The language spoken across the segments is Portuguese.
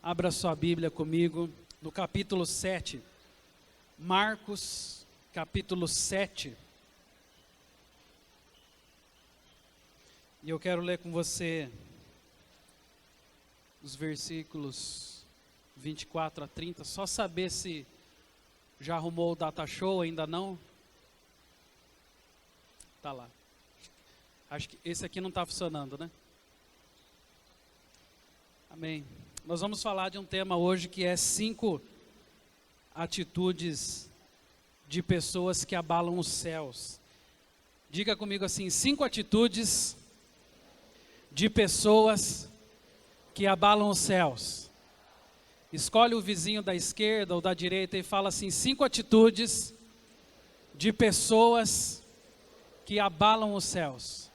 Abra sua Bíblia comigo no capítulo 7, Marcos, capítulo 7. E eu quero ler com você os versículos 24 a 30, só saber se já arrumou o data show, ainda não? Tá lá. Acho que esse aqui não está funcionando, né? Amém. Nós vamos falar de um tema hoje que é 5 atitudes de pessoas que abalam os céus. Diga comigo assim: 5 atitudes de pessoas que abalam os céus. Escolhe o vizinho da esquerda ou da direita e fala assim: 5 atitudes de pessoas que abalam os céus.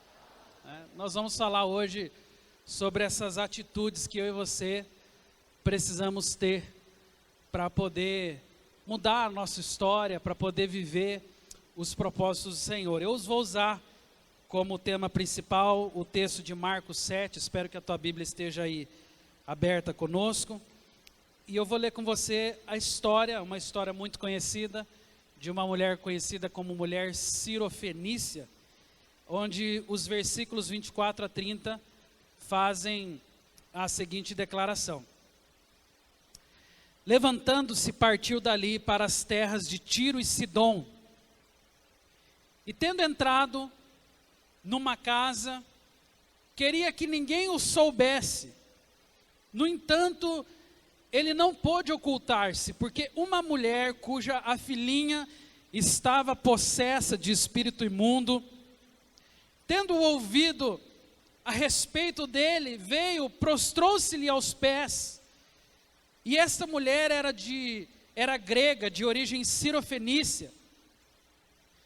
Nós vamos falar hoje sobre essas atitudes que eu e você precisamos ter para poder mudar a nossa história, para poder viver os propósitos do Senhor. Eu vou usar como tema principal o texto de Marcos 7, espero que a tua Bíblia esteja aí aberta conosco. E eu vou ler com você a história, uma história muito conhecida, de uma mulher conhecida como mulher cirofenícia, onde os versículos 24 a 30 fazem a seguinte declaração: levantando-se, partiu dali para as terras de Tiro e Sidom, e tendo entrado numa casa, queria que ninguém o soubesse. No entanto, ele não pôde ocultar-se, porque uma mulher cuja a filhinha estava possessa de espírito imundo, tendo ouvido a respeito dele, veio, prostrou-se-lhe aos pés. E esta mulher era grega, de origem cirofenícia.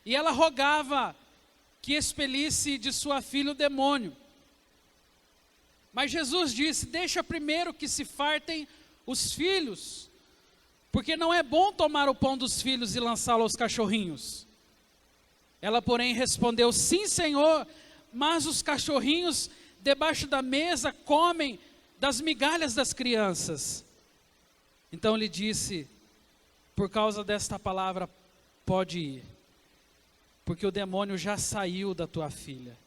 E ela rogava que expelisse de sua filha o demônio. Mas Jesus disse: deixa primeiro que se fartem os filhos, porque não é bom tomar o pão dos filhos e lançá-lo aos cachorrinhos. Ela, porém, respondeu: sim, Senhor, mas os cachorrinhos debaixo da mesa comem das migalhas das crianças. Então lhe disse: por causa desta palavra, pode ir, porque o demônio já saiu da tua filha.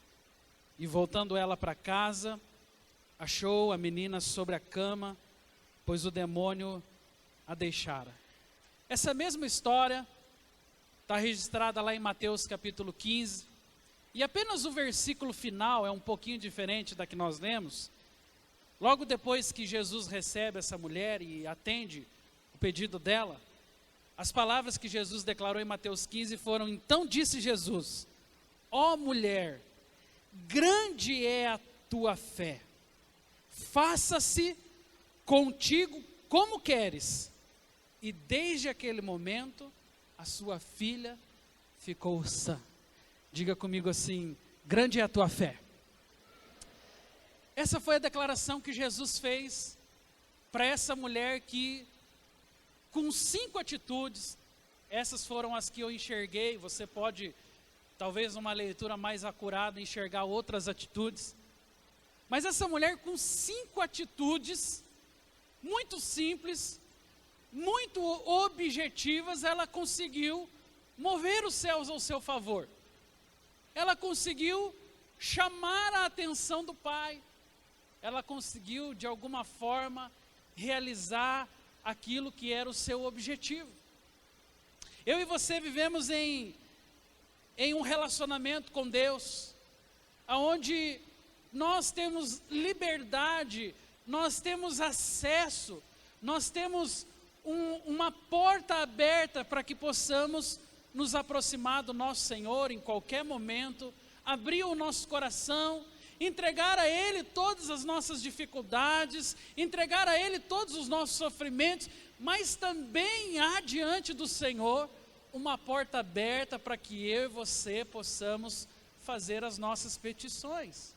E voltando ela para casa, achou a menina sobre a cama, pois o demônio a deixara. Essa mesma história está registrada lá em Mateus capítulo 15, e apenas o versículo final é um pouquinho diferente da que nós lemos. Logo depois que Jesus recebe essa mulher e atende o pedido dela, as palavras que Jesus declarou em Mateus 15 foram: então disse Jesus, ó mulher, grande é a tua fé, faça-se contigo como queres. E desde aquele momento, a sua filha ficou sã. Diga comigo assim: grande é a tua fé. Essa foi a declaração que Jesus fez para essa mulher que, com 5 atitudes, essas foram as que eu enxerguei. Você pode, talvez numa leitura mais acurada, enxergar outras atitudes. Mas essa mulher, com 5 atitudes, muito simples, muito objetivas, ela conseguiu mover os céus ao seu favor. Ela conseguiu chamar a atenção do Pai. Ela conseguiu, de alguma forma, realizar aquilo que era o seu objetivo. Eu e você vivemos em um relacionamento com Deus, onde nós temos liberdade, nós temos acesso, nós temos uma porta aberta para que possamos nos aproximar do nosso Senhor em qualquer momento, abrir o nosso coração, entregar a Ele todas as nossas dificuldades, entregar a Ele todos os nossos sofrimentos, mas também há diante do Senhor uma porta aberta para que eu e você possamos fazer as nossas petições.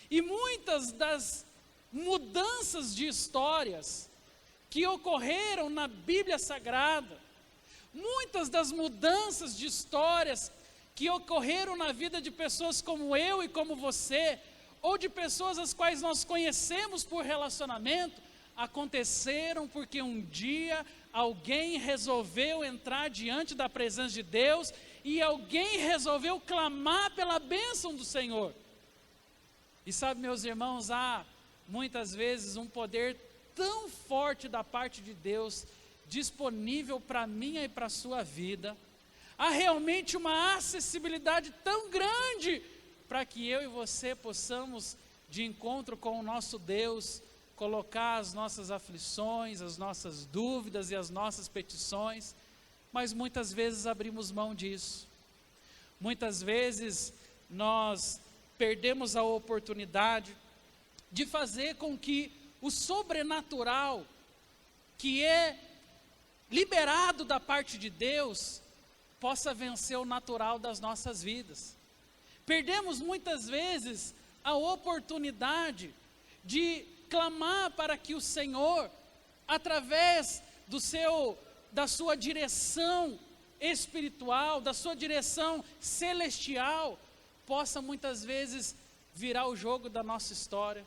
E muitas das mudanças de histórias que ocorreram na Bíblia Sagrada, muitas das mudanças de histórias que ocorreram na vida de pessoas como eu e como você, ou de pessoas as quais nós conhecemos por relacionamento, aconteceram porque um dia alguém resolveu entrar diante da presença de Deus e alguém resolveu clamar pela bênção do Senhor. E sabe, meus irmãos, há muitas vezes um poder tão forte da parte de Deus disponível para a minha e para a sua vida. Há realmente uma acessibilidade tão grande para que eu e você possamos, de encontro com o nosso Deus, colocar as nossas aflições, as nossas dúvidas e as nossas petições, mas muitas vezes abrimos mão disso. Muitas vezes nós perdemos a oportunidade de fazer com que o sobrenatural, que é liberado da parte de Deus, possa vencer o natural das nossas vidas. Perdemos muitas vezes a oportunidade de clamar para que o Senhor, através da sua direção espiritual, da sua direção celestial, possa muitas vezes virar o jogo da nossa história.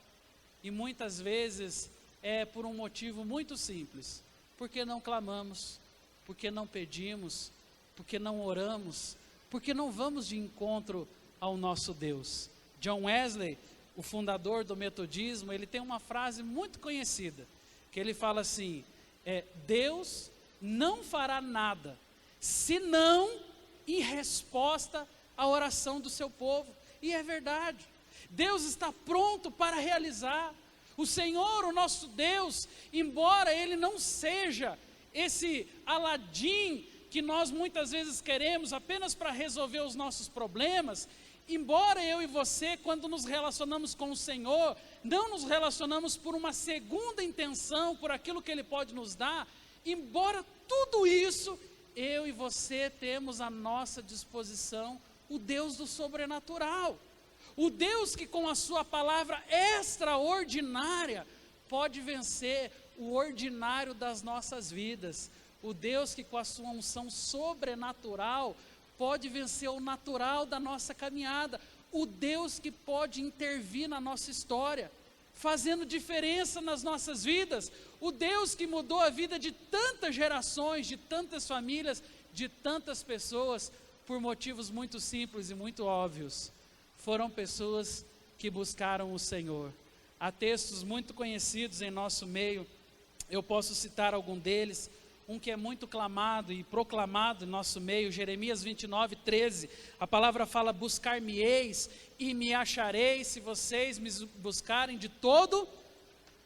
E muitas vezes é por um motivo muito simples: porque não clamamos, porque não pedimos, porque não oramos, porque não vamos de encontro ao nosso Deus. John Wesley, o fundador do metodismo, ele tem uma frase muito conhecida, que ele fala assim: Deus não fará nada, senão em resposta à oração do seu povo. E é verdade, Deus está pronto para realizar. O Senhor, o nosso Deus, embora Ele não seja esse Aladim que nós muitas vezes queremos apenas para resolver os nossos problemas, embora eu e você, quando nos relacionamos com o Senhor, não nos relacionamos por uma segunda intenção, por aquilo que Ele pode nos dar, embora tudo isso, eu e você temos à nossa disposição o Deus do sobrenatural. O Deus que com a sua palavra extraordinária pode vencer o ordinário das nossas vidas. O Deus que com a sua unção sobrenatural pode vencer o natural da nossa caminhada. O Deus que pode intervir na nossa história, fazendo diferença nas nossas vidas. O Deus que mudou a vida de tantas gerações, de tantas famílias, de tantas pessoas, por motivos muito simples e muito óbvios. Foram pessoas que buscaram o Senhor. Há textos muito conhecidos em nosso meio, eu posso citar algum deles, um que é muito clamado e proclamado em nosso meio, Jeremias 29:13, a palavra fala: buscar-me-eis e me achareis, se vocês me buscarem de todo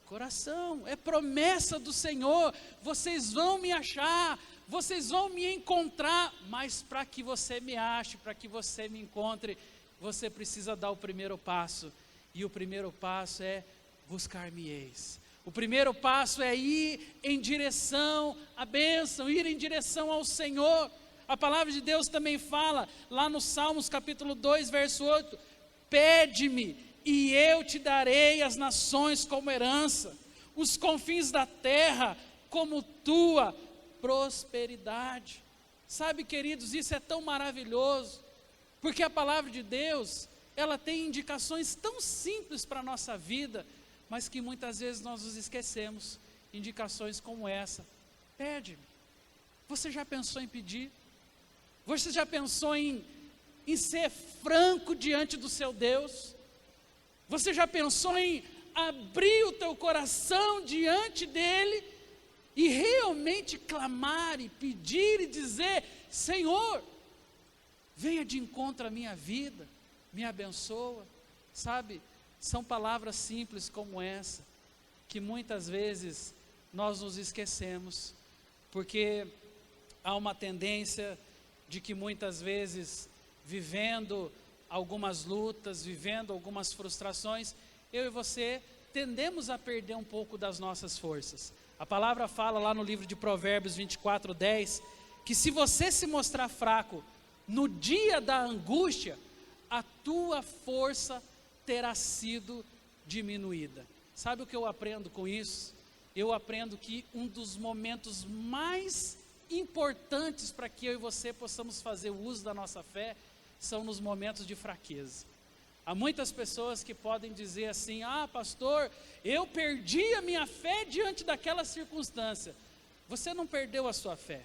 coração. É promessa do Senhor: vocês vão me achar, vocês vão me encontrar, mas para que você me ache, para que você me encontre, você precisa dar o primeiro passo, e o primeiro passo é buscar-me-eis. O primeiro passo é ir em direção à bênção, ir em direção ao Senhor. A palavra de Deus também fala, lá no Salmos capítulo 2, verso 8, pede-me e eu te darei as nações como herança, os confins da terra como tua prosperidade. Sabe, queridos, isso é tão maravilhoso, porque a palavra de Deus, ela tem indicações tão simples para a nossa vida, mas que muitas vezes nós nos esquecemos. Indicações como essa: pede-me. Você já pensou em pedir? Você já pensou em ser franco diante do seu Deus? Você já pensou em abrir o teu coração diante dEle e realmente clamar e pedir e dizer: Senhor, venha de encontro à minha vida, me abençoa? Sabe, são palavras simples como essa, que muitas vezes nós nos esquecemos, porque há uma tendência de que muitas vezes, vivendo algumas lutas, vivendo algumas frustrações, eu e você tendemos a perder um pouco das nossas forças. A palavra fala lá no livro de Provérbios 24:10, que se você se mostrar fraco no dia da angústia, a tua força terá sido diminuída. Sabe o que eu aprendo com isso? Eu aprendo que um dos momentos mais importantes para que eu e você possamos fazer o uso da nossa fé são nos momentos de fraqueza. Há muitas pessoas que podem dizer assim: ah, pastor, eu perdi a minha fé diante daquela circunstância. Você não perdeu a sua fé.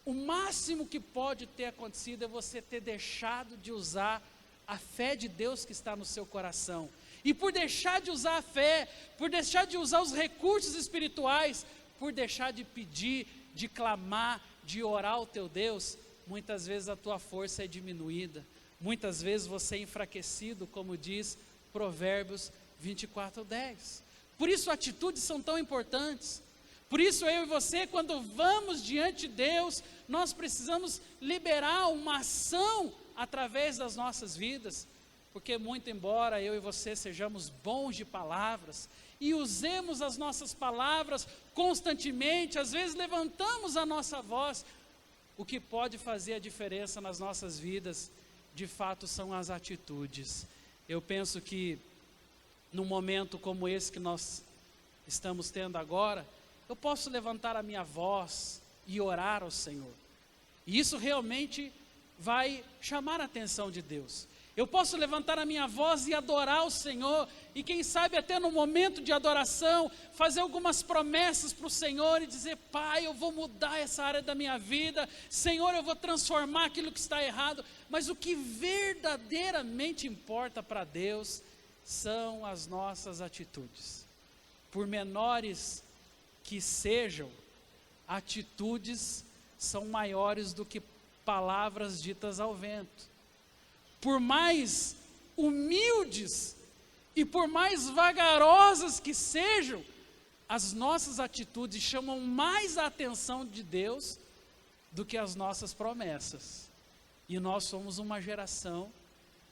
O máximo que pode ter acontecido é você ter deixado de usar a fé de Deus que está no seu coração. E por deixar de usar a fé, por deixar de usar os recursos espirituais, por deixar de pedir, de clamar, de orar ao teu Deus, muitas vezes a tua força é diminuída. Muitas vezes você é enfraquecido, como diz Provérbios 24:10. Por isso atitudes são tão importantes. Por isso eu e você, quando vamos diante de Deus, nós precisamos liberar uma ação através das nossas vidas. Porque muito embora eu e você sejamos bons de palavras, e usemos as nossas palavras constantemente, às vezes levantamos a nossa voz, o que pode fazer a diferença nas nossas vidas, de fato, são as atitudes. Eu penso que, num momento como esse que nós estamos tendo agora, eu posso levantar a minha voz e orar ao Senhor. E isso realmente vai chamar a atenção de Deus. Eu posso levantar a minha voz e adorar o Senhor, e quem sabe até no momento de adoração, fazer algumas promessas para o Senhor e dizer: Pai, eu vou mudar essa área da minha vida, Senhor, eu vou transformar aquilo que está errado. Mas o que verdadeiramente importa para Deus são as nossas atitudes. Por menores que sejam, atitudes são maiores do que palavras ditas ao vento. Por mais humildes e por mais vagarosas que sejam, as nossas atitudes chamam mais a atenção de Deus do que as nossas promessas. E nós somos uma geração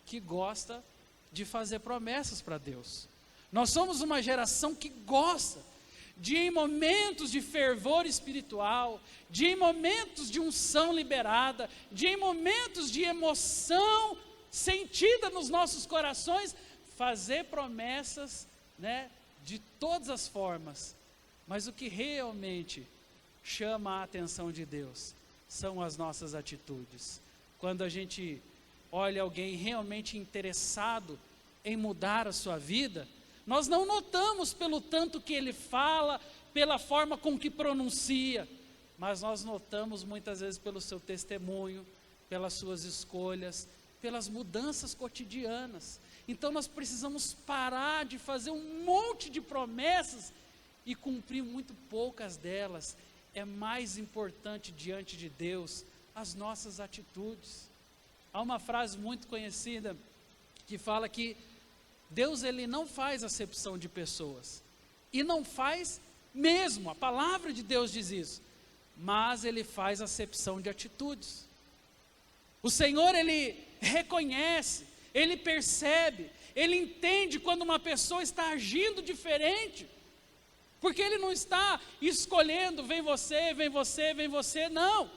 que gosta de fazer promessas para Deus. Nós somos uma geração que gosta de, em momentos de fervor espiritual, de em momentos de unção liberada, de em momentos de emoção sentida nos nossos corações, fazer promessas, de todas as formas. Mas o que realmente chama a atenção de Deus são as nossas atitudes. Quando a gente olha alguém realmente interessado em mudar a sua vida, nós não notamos pelo tanto que ele fala, pela forma com que pronuncia, mas nós notamos muitas vezes pelo seu testemunho, pelas suas escolhas, pelas mudanças cotidianas. Então nós precisamos parar de fazer um monte de promessas e cumprir muito poucas delas. É mais importante diante de Deus as nossas atitudes. Há uma frase muito conhecida que fala que Deus, ele não faz acepção de pessoas, e não faz mesmo, a palavra de Deus diz isso, mas ele faz acepção de atitudes. O Senhor, ele reconhece, ele percebe, ele entende quando uma pessoa está agindo diferente, porque ele não está escolhendo, vem você, vem você, vem você, não.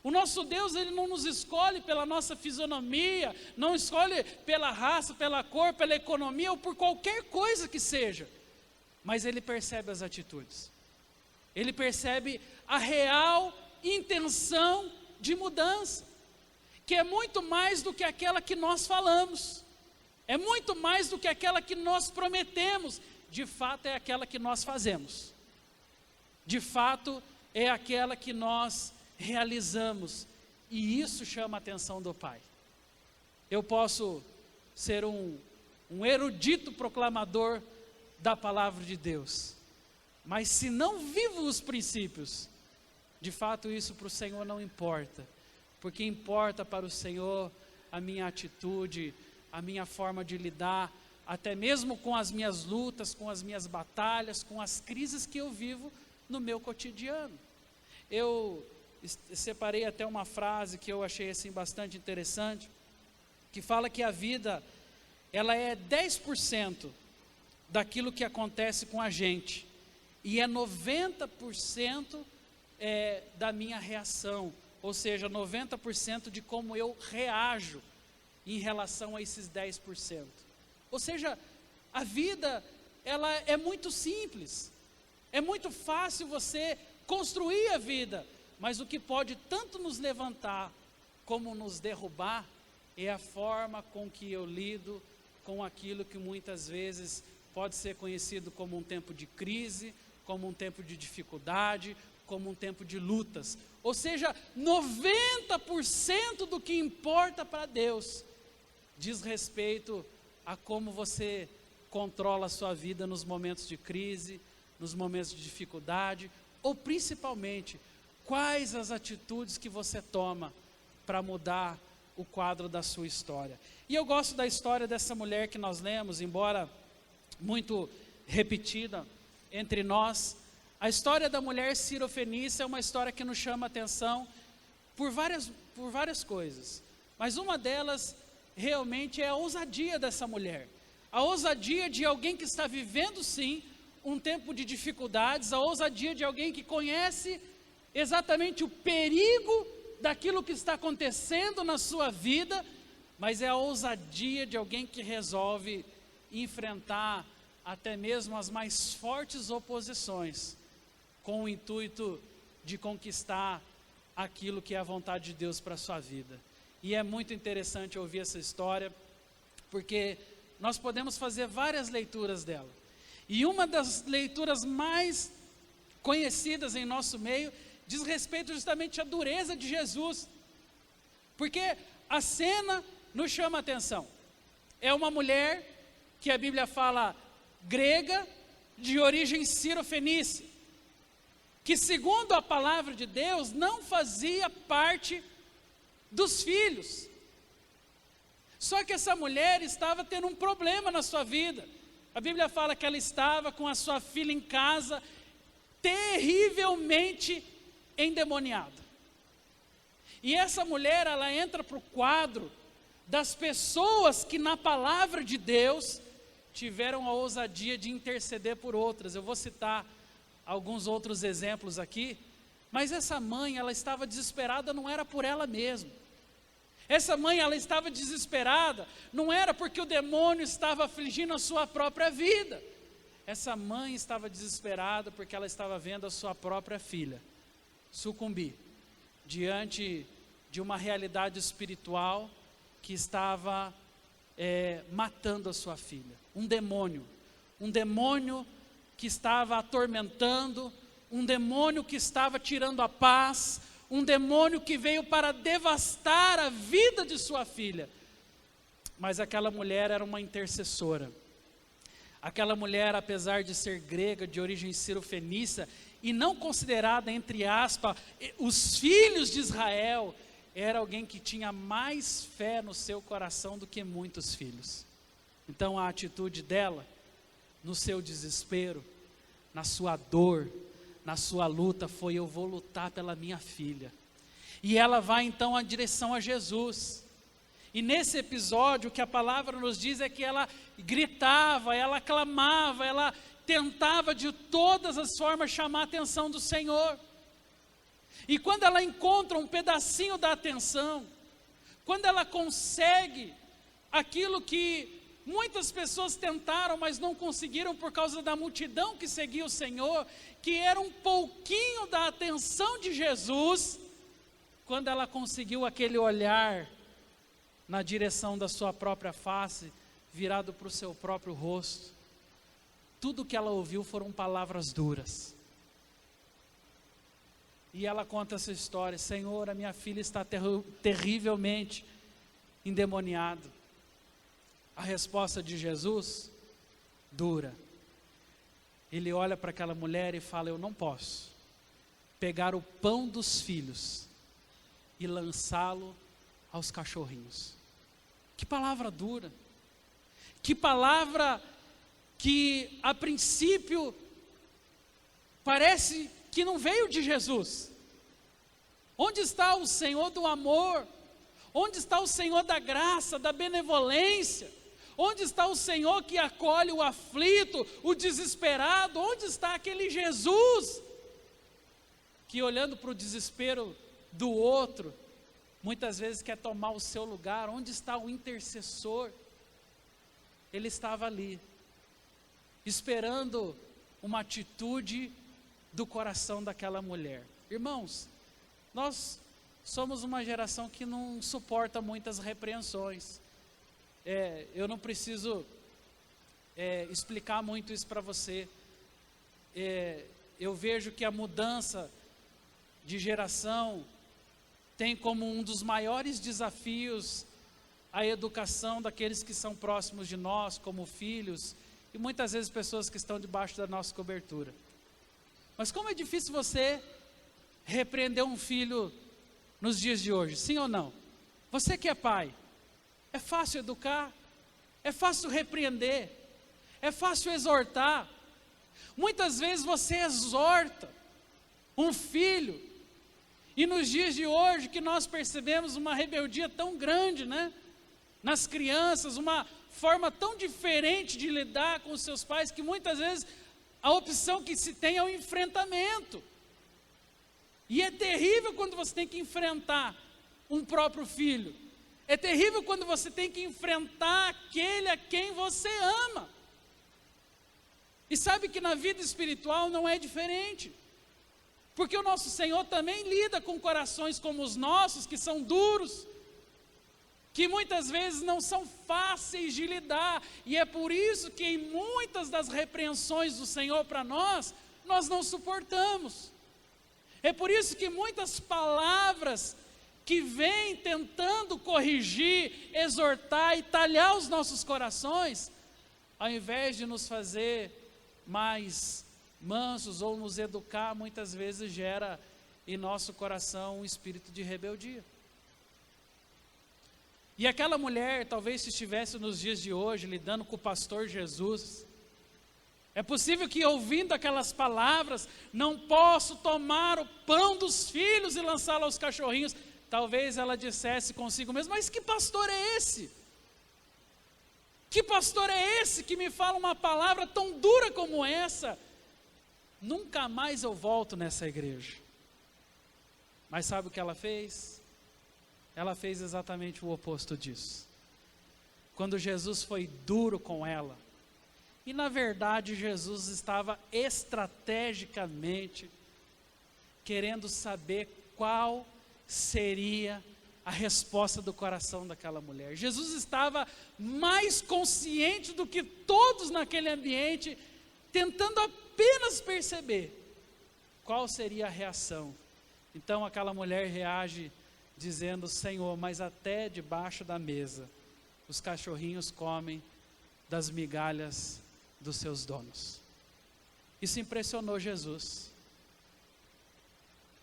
O nosso Deus, ele não nos escolhe pela nossa fisionomia, não escolhe pela raça, pela cor, pela economia ou por qualquer coisa que seja, mas ele percebe as atitudes, ele percebe a real intenção de mudança, que é muito mais do que aquela que nós falamos, é muito mais do que aquela que nós prometemos, de fato é aquela que nós fazemos, de fato é aquela que nós realizamos, e isso chama a atenção do Pai. Eu posso ser um erudito proclamador da palavra de Deus, mas se não vivo os princípios, de fato isso para o Senhor não importa, porque importa para o Senhor a minha atitude, a minha forma de lidar, até mesmo com as minhas lutas, com as minhas batalhas, com as crises que eu vivo no meu cotidiano. Eu separei até uma frase que eu achei assim bastante interessante, que fala que a vida, ela é 10% daquilo que acontece com a gente, e é 90% da minha reação, ou seja, 90% de como eu reajo em relação a esses 10%. Ou seja, a vida, ela é muito simples, é muito fácil você construir a vida, mas o que pode tanto nos levantar como nos derrubar é a forma com que eu lido com aquilo que muitas vezes pode ser conhecido como um tempo de crise, como um tempo de dificuldade, como um tempo de lutas. Ou seja, 90% do que importa para Deus diz respeito a como você controla a sua vida nos momentos de crise, nos momentos de dificuldade, ou principalmente, quais as atitudes que você toma para mudar o quadro da sua história. E eu gosto da história dessa mulher que nós lemos, embora muito repetida entre nós. A história da mulher Sirofenícia é uma história que nos chama a atenção por várias coisas. Mas uma delas realmente é a ousadia dessa mulher. A ousadia de alguém que está vivendo sim um tempo de dificuldades, a ousadia de alguém que conhece exatamente o perigo daquilo que está acontecendo na sua vida, mas é a ousadia de alguém que resolve enfrentar até mesmo as mais fortes oposições, com o intuito de conquistar aquilo que é a vontade de Deus para a sua vida. E é muito interessante ouvir essa história, porque nós podemos fazer várias leituras dela. E uma das leituras mais conhecidas em nosso meio diz respeito justamente à dureza de Jesus, porque a cena nos chama a atenção. É uma mulher que a Bíblia fala grega, de origem sirofenícia, que segundo a palavra de Deus não fazia parte dos filhos. Só que essa mulher estava tendo um problema na sua vida. A Bíblia fala que ela estava com a sua filha em casa, terrivelmente endemoniada. E essa mulher, ela entra para o quadro das pessoas que na palavra de Deus tiveram a ousadia de interceder por outras. Eu vou citar alguns outros exemplos aqui, mas essa mãe, ela estava desesperada, não era por ela mesma. Essa mãe, ela estava desesperada, não era porque o demônio estava afligindo a sua própria vida. Essa mãe estava desesperada porque ela estava vendo a sua própria filha sucumbir diante de uma realidade espiritual que estava matando a sua filha. Um demônio que estava atormentando, um demônio que estava tirando a paz, um demônio que veio para devastar a vida de sua filha. Mas aquela mulher era uma intercessora. Aquela mulher, apesar de ser grega, de origem sirofenícia, e não considerada, entre aspas, os filhos de Israel, era alguém que tinha mais fé no seu coração do que muitos filhos. Então a atitude dela, no seu desespero, na sua dor, na sua luta, foi: eu vou lutar pela minha filha. E ela vai então em direção a Jesus. E nesse episódio, o que a palavra nos diz é que ela gritava, ela clamava, ela tentava de todas as formas chamar a atenção do Senhor. E quando ela encontra um pedacinho da atenção, quando ela consegue aquilo que muitas pessoas tentaram, mas não conseguiram por causa da multidão que seguia o Senhor, que era um pouquinho da atenção de Jesus, quando ela conseguiu aquele olhar na direção da sua própria face, virado para o seu próprio rosto, tudo que ela ouviu foram palavras duras. E ela conta essa história: Senhor, a minha filha está terrivelmente endemoniada. A resposta de Jesus, dura. Ele olha para aquela mulher e fala: eu não posso pegar o pão dos filhos e lançá-lo aos cachorrinhos. Que palavra dura. Que palavra que a princípio parece que não veio de Jesus. Onde está o Senhor do amor? Onde está o Senhor da graça, da benevolência? Onde está o Senhor que acolhe o aflito, o desesperado? Onde está aquele Jesus que, olhando para o desespero do outro, muitas vezes quer tomar o seu lugar? Onde está o intercessor? Ele estava ali, esperando uma atitude do coração daquela mulher. Irmãos, nós somos uma geração que não suporta muitas repreensões. eu não preciso explicar muito isso para você. Eu vejo que a mudança de geração tem como um dos maiores desafios a educação daqueles que são próximos de nós, como filhos, e muitas vezes pessoas que estão debaixo da nossa cobertura. Mas como é difícil você repreender um filho nos dias de hoje, sim ou não? Você que é pai, é fácil educar, é fácil repreender, é fácil exortar. Muitas vezes você exorta um filho, e nos dias de hoje que nós percebemos uma rebeldia tão grande, né? Nas crianças, uma forma tão diferente de lidar com os seus pais, que muitas vezes a opção que se tem é o enfrentamento. E é terrível quando você tem que enfrentar um próprio filho. É terrível quando você tem que enfrentar aquele a quem você ama. E sabe que na vida espiritual não é diferente. Porque o nosso Senhor também lida com corações como os nossos, que são duros, que muitas vezes não são fáceis de lidar, e é por isso que em muitas das repreensões do Senhor para nós não suportamos. É por isso que muitas palavras que vêm tentando corrigir, exortar e talhar os nossos corações, ao invés de nos fazer mais mansos ou nos educar, muitas vezes gera em nosso coração um espírito de rebeldia. E aquela mulher, talvez se estivesse nos dias de hoje, lidando com o pastor Jesus, é possível que ouvindo aquelas palavras, não posso tomar o pão dos filhos e lançá-lo aos cachorrinhos, talvez ela dissesse consigo mesma, mas que pastor é esse? Que pastor é esse que me fala uma palavra tão dura como essa? Nunca mais eu volto nessa igreja. Mas sabe o que ela fez? Ela fez exatamente o oposto disso. Quando Jesus foi duro com ela, e na verdade Jesus estava estrategicamente querendo saber qual seria a resposta do coração daquela mulher. Jesus estava mais consciente do que todos naquele ambiente, tentando apenas perceber qual seria a reação. Então aquela mulher reage dizendo, Senhor, mas até debaixo da mesa, os cachorrinhos comem das migalhas dos seus donos. Isso impressionou Jesus.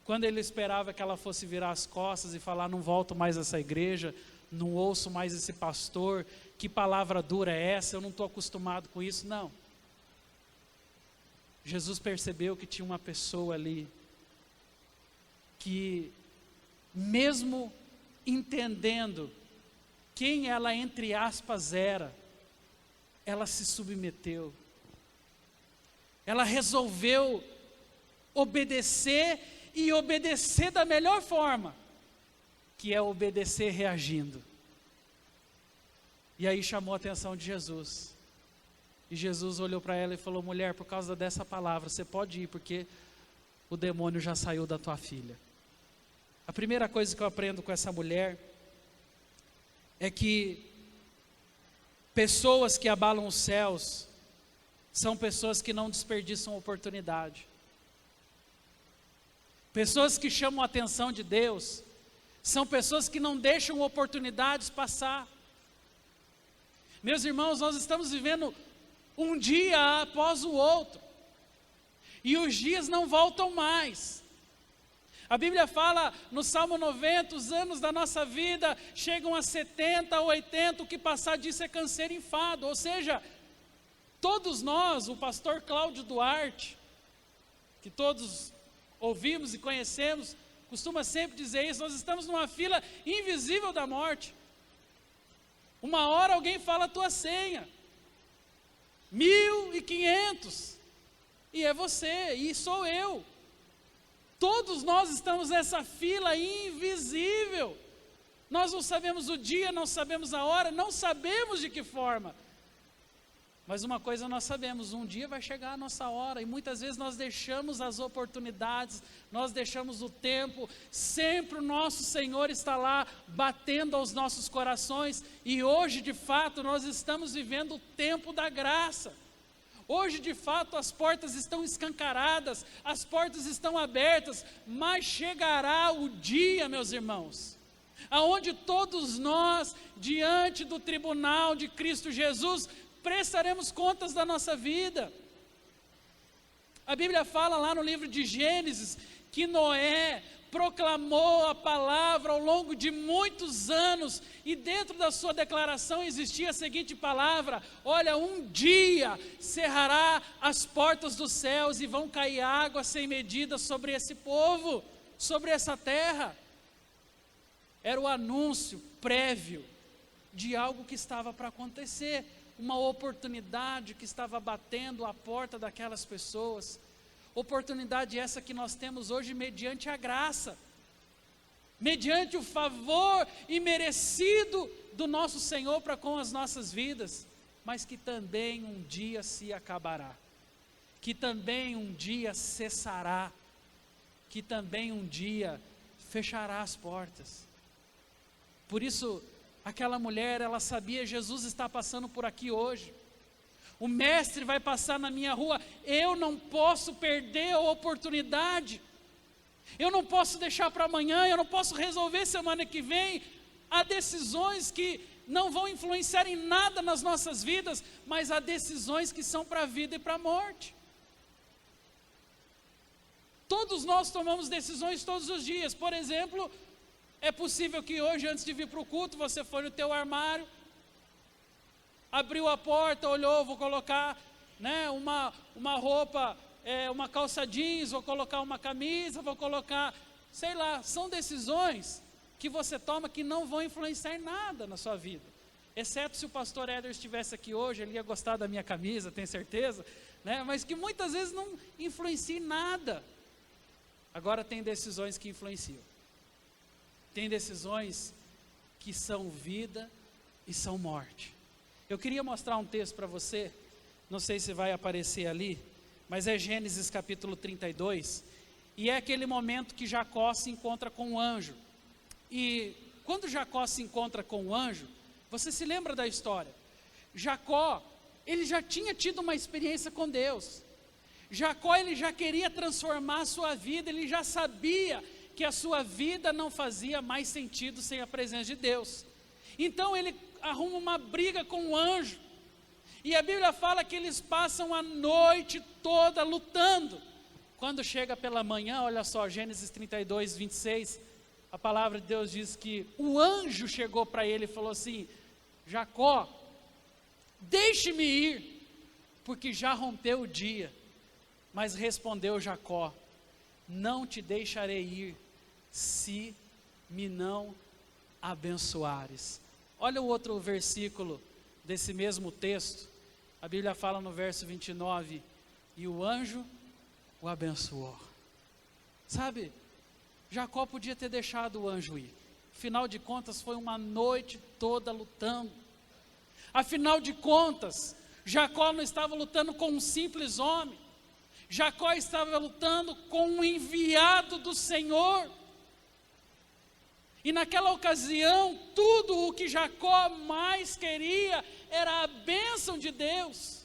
Quando ele esperava que ela fosse virar as costas e falar, não volto mais a essa igreja, não ouço mais esse pastor, que palavra dura é essa, eu não estou acostumado com isso, não. Jesus percebeu que tinha uma pessoa ali, que mesmo entendendo quem ela, entre aspas, era, ela se submeteu. Ela resolveu obedecer e obedecer da melhor forma, que é obedecer reagindo. E aí chamou a atenção de Jesus. E Jesus olhou para ela e falou, mulher, por causa dessa palavra, você pode ir, porque o demônio já saiu da tua filha. A primeira coisa que eu aprendo com essa mulher é que pessoas que abalam os céus são pessoas que não desperdiçam oportunidade. Pessoas que chamam a atenção de Deus são pessoas que não deixam oportunidades passar. Meus irmãos, nós estamos vivendo um dia após o outro, e os dias não voltam mais. A Bíblia fala no Salmo 90, os anos da nossa vida chegam a 70, 80, o que passar disso é canseiro e enfado. Ou seja, todos nós, o pastor Cláudio Duarte, que todos ouvimos e conhecemos, costuma sempre dizer isso, nós estamos numa fila invisível da morte. Uma hora alguém fala a tua senha, 1.500, e é você, e sou eu. Todos nós estamos nessa fila invisível. Nós não sabemos o dia, não sabemos a hora, não sabemos de que forma. Mas uma coisa nós sabemos, um dia vai chegar a nossa hora, e muitas vezes nós deixamos as oportunidades, nós deixamos o tempo, sempre o nosso Senhor está lá, batendo aos nossos corações, e hoje de fato nós estamos vivendo o tempo da graça. Hoje de fato as portas estão escancaradas, as portas estão abertas, mas chegará o dia, meus irmãos, aonde todos nós, diante do tribunal de Cristo Jesus, prestaremos contas da nossa vida. A Bíblia fala lá no livro de Gênesis, que Noé proclamou a palavra ao longo de muitos anos, e dentro da sua declaração existia a seguinte palavra: olha, um dia cerrará as portas dos céus e vão cair água sem medida sobre esse povo, sobre essa terra. Era o anúncio prévio de algo que estava para acontecer, uma oportunidade que estava batendo à porta daquelas pessoas, oportunidade essa que nós temos hoje mediante a graça, mediante o favor imerecido do nosso Senhor para com as nossas vidas, mas que também um dia se acabará, que também um dia cessará, que também um dia fechará as portas. Por isso, aquela mulher, ela sabia, Jesus está passando por aqui hoje, o mestre vai passar na minha rua, eu não posso perder a oportunidade, eu não posso deixar para amanhã, eu não posso resolver semana que vem. Há decisões que não vão influenciar em nada nas nossas vidas, mas há decisões que são para a vida e para a morte. Todos nós tomamos decisões todos os dias. Por exemplo, é possível que hoje, antes de vir para o culto, você foi no teu armário, abriu a porta, olhou, vou colocar, né, uma roupa, uma calça jeans, vou colocar uma camisa, vou colocar, sei lá. São decisões que você toma que não vão influenciar em nada na sua vida. Exceto se o pastor Éder estivesse aqui hoje, ele ia gostar da minha camisa, tenho certeza, né, mas que muitas vezes não influencia em nada. Agora tem decisões que influenciam. Tem decisões que são vida e são morte. Eu queria mostrar um texto para você, não sei se vai aparecer ali, mas é Gênesis capítulo 32, e é aquele momento que Jacó se encontra com o anjo. E quando Jacó se encontra com o anjo, você se lembra da história? Jacó, ele já tinha tido uma experiência com Deus. Jacó, ele já queria transformar a sua vida, ele já sabia que a sua vida não fazia mais sentido sem a presença de Deus. Então ele arruma uma briga com o anjo, e a Bíblia fala que eles passam a noite toda lutando. Quando chega pela manhã, olha só, Gênesis 32, 26, a palavra de Deus diz que o anjo chegou para ele e falou assim: Jacó, deixe-me ir, porque já rompeu o dia. Mas respondeu Jacó: não te deixarei ir, se me não abençoares. Olha o outro versículo desse mesmo texto, a Bíblia fala no verso 29, e o anjo o abençoou. Sabe, Jacó podia ter deixado o anjo ir, afinal de contas foi uma noite toda lutando. Afinal de contas, Jacó não estava lutando com um simples homem, Jacó estava lutando com um enviado do Senhor. E naquela ocasião, tudo o que Jacó mais queria era a bênção de Deus,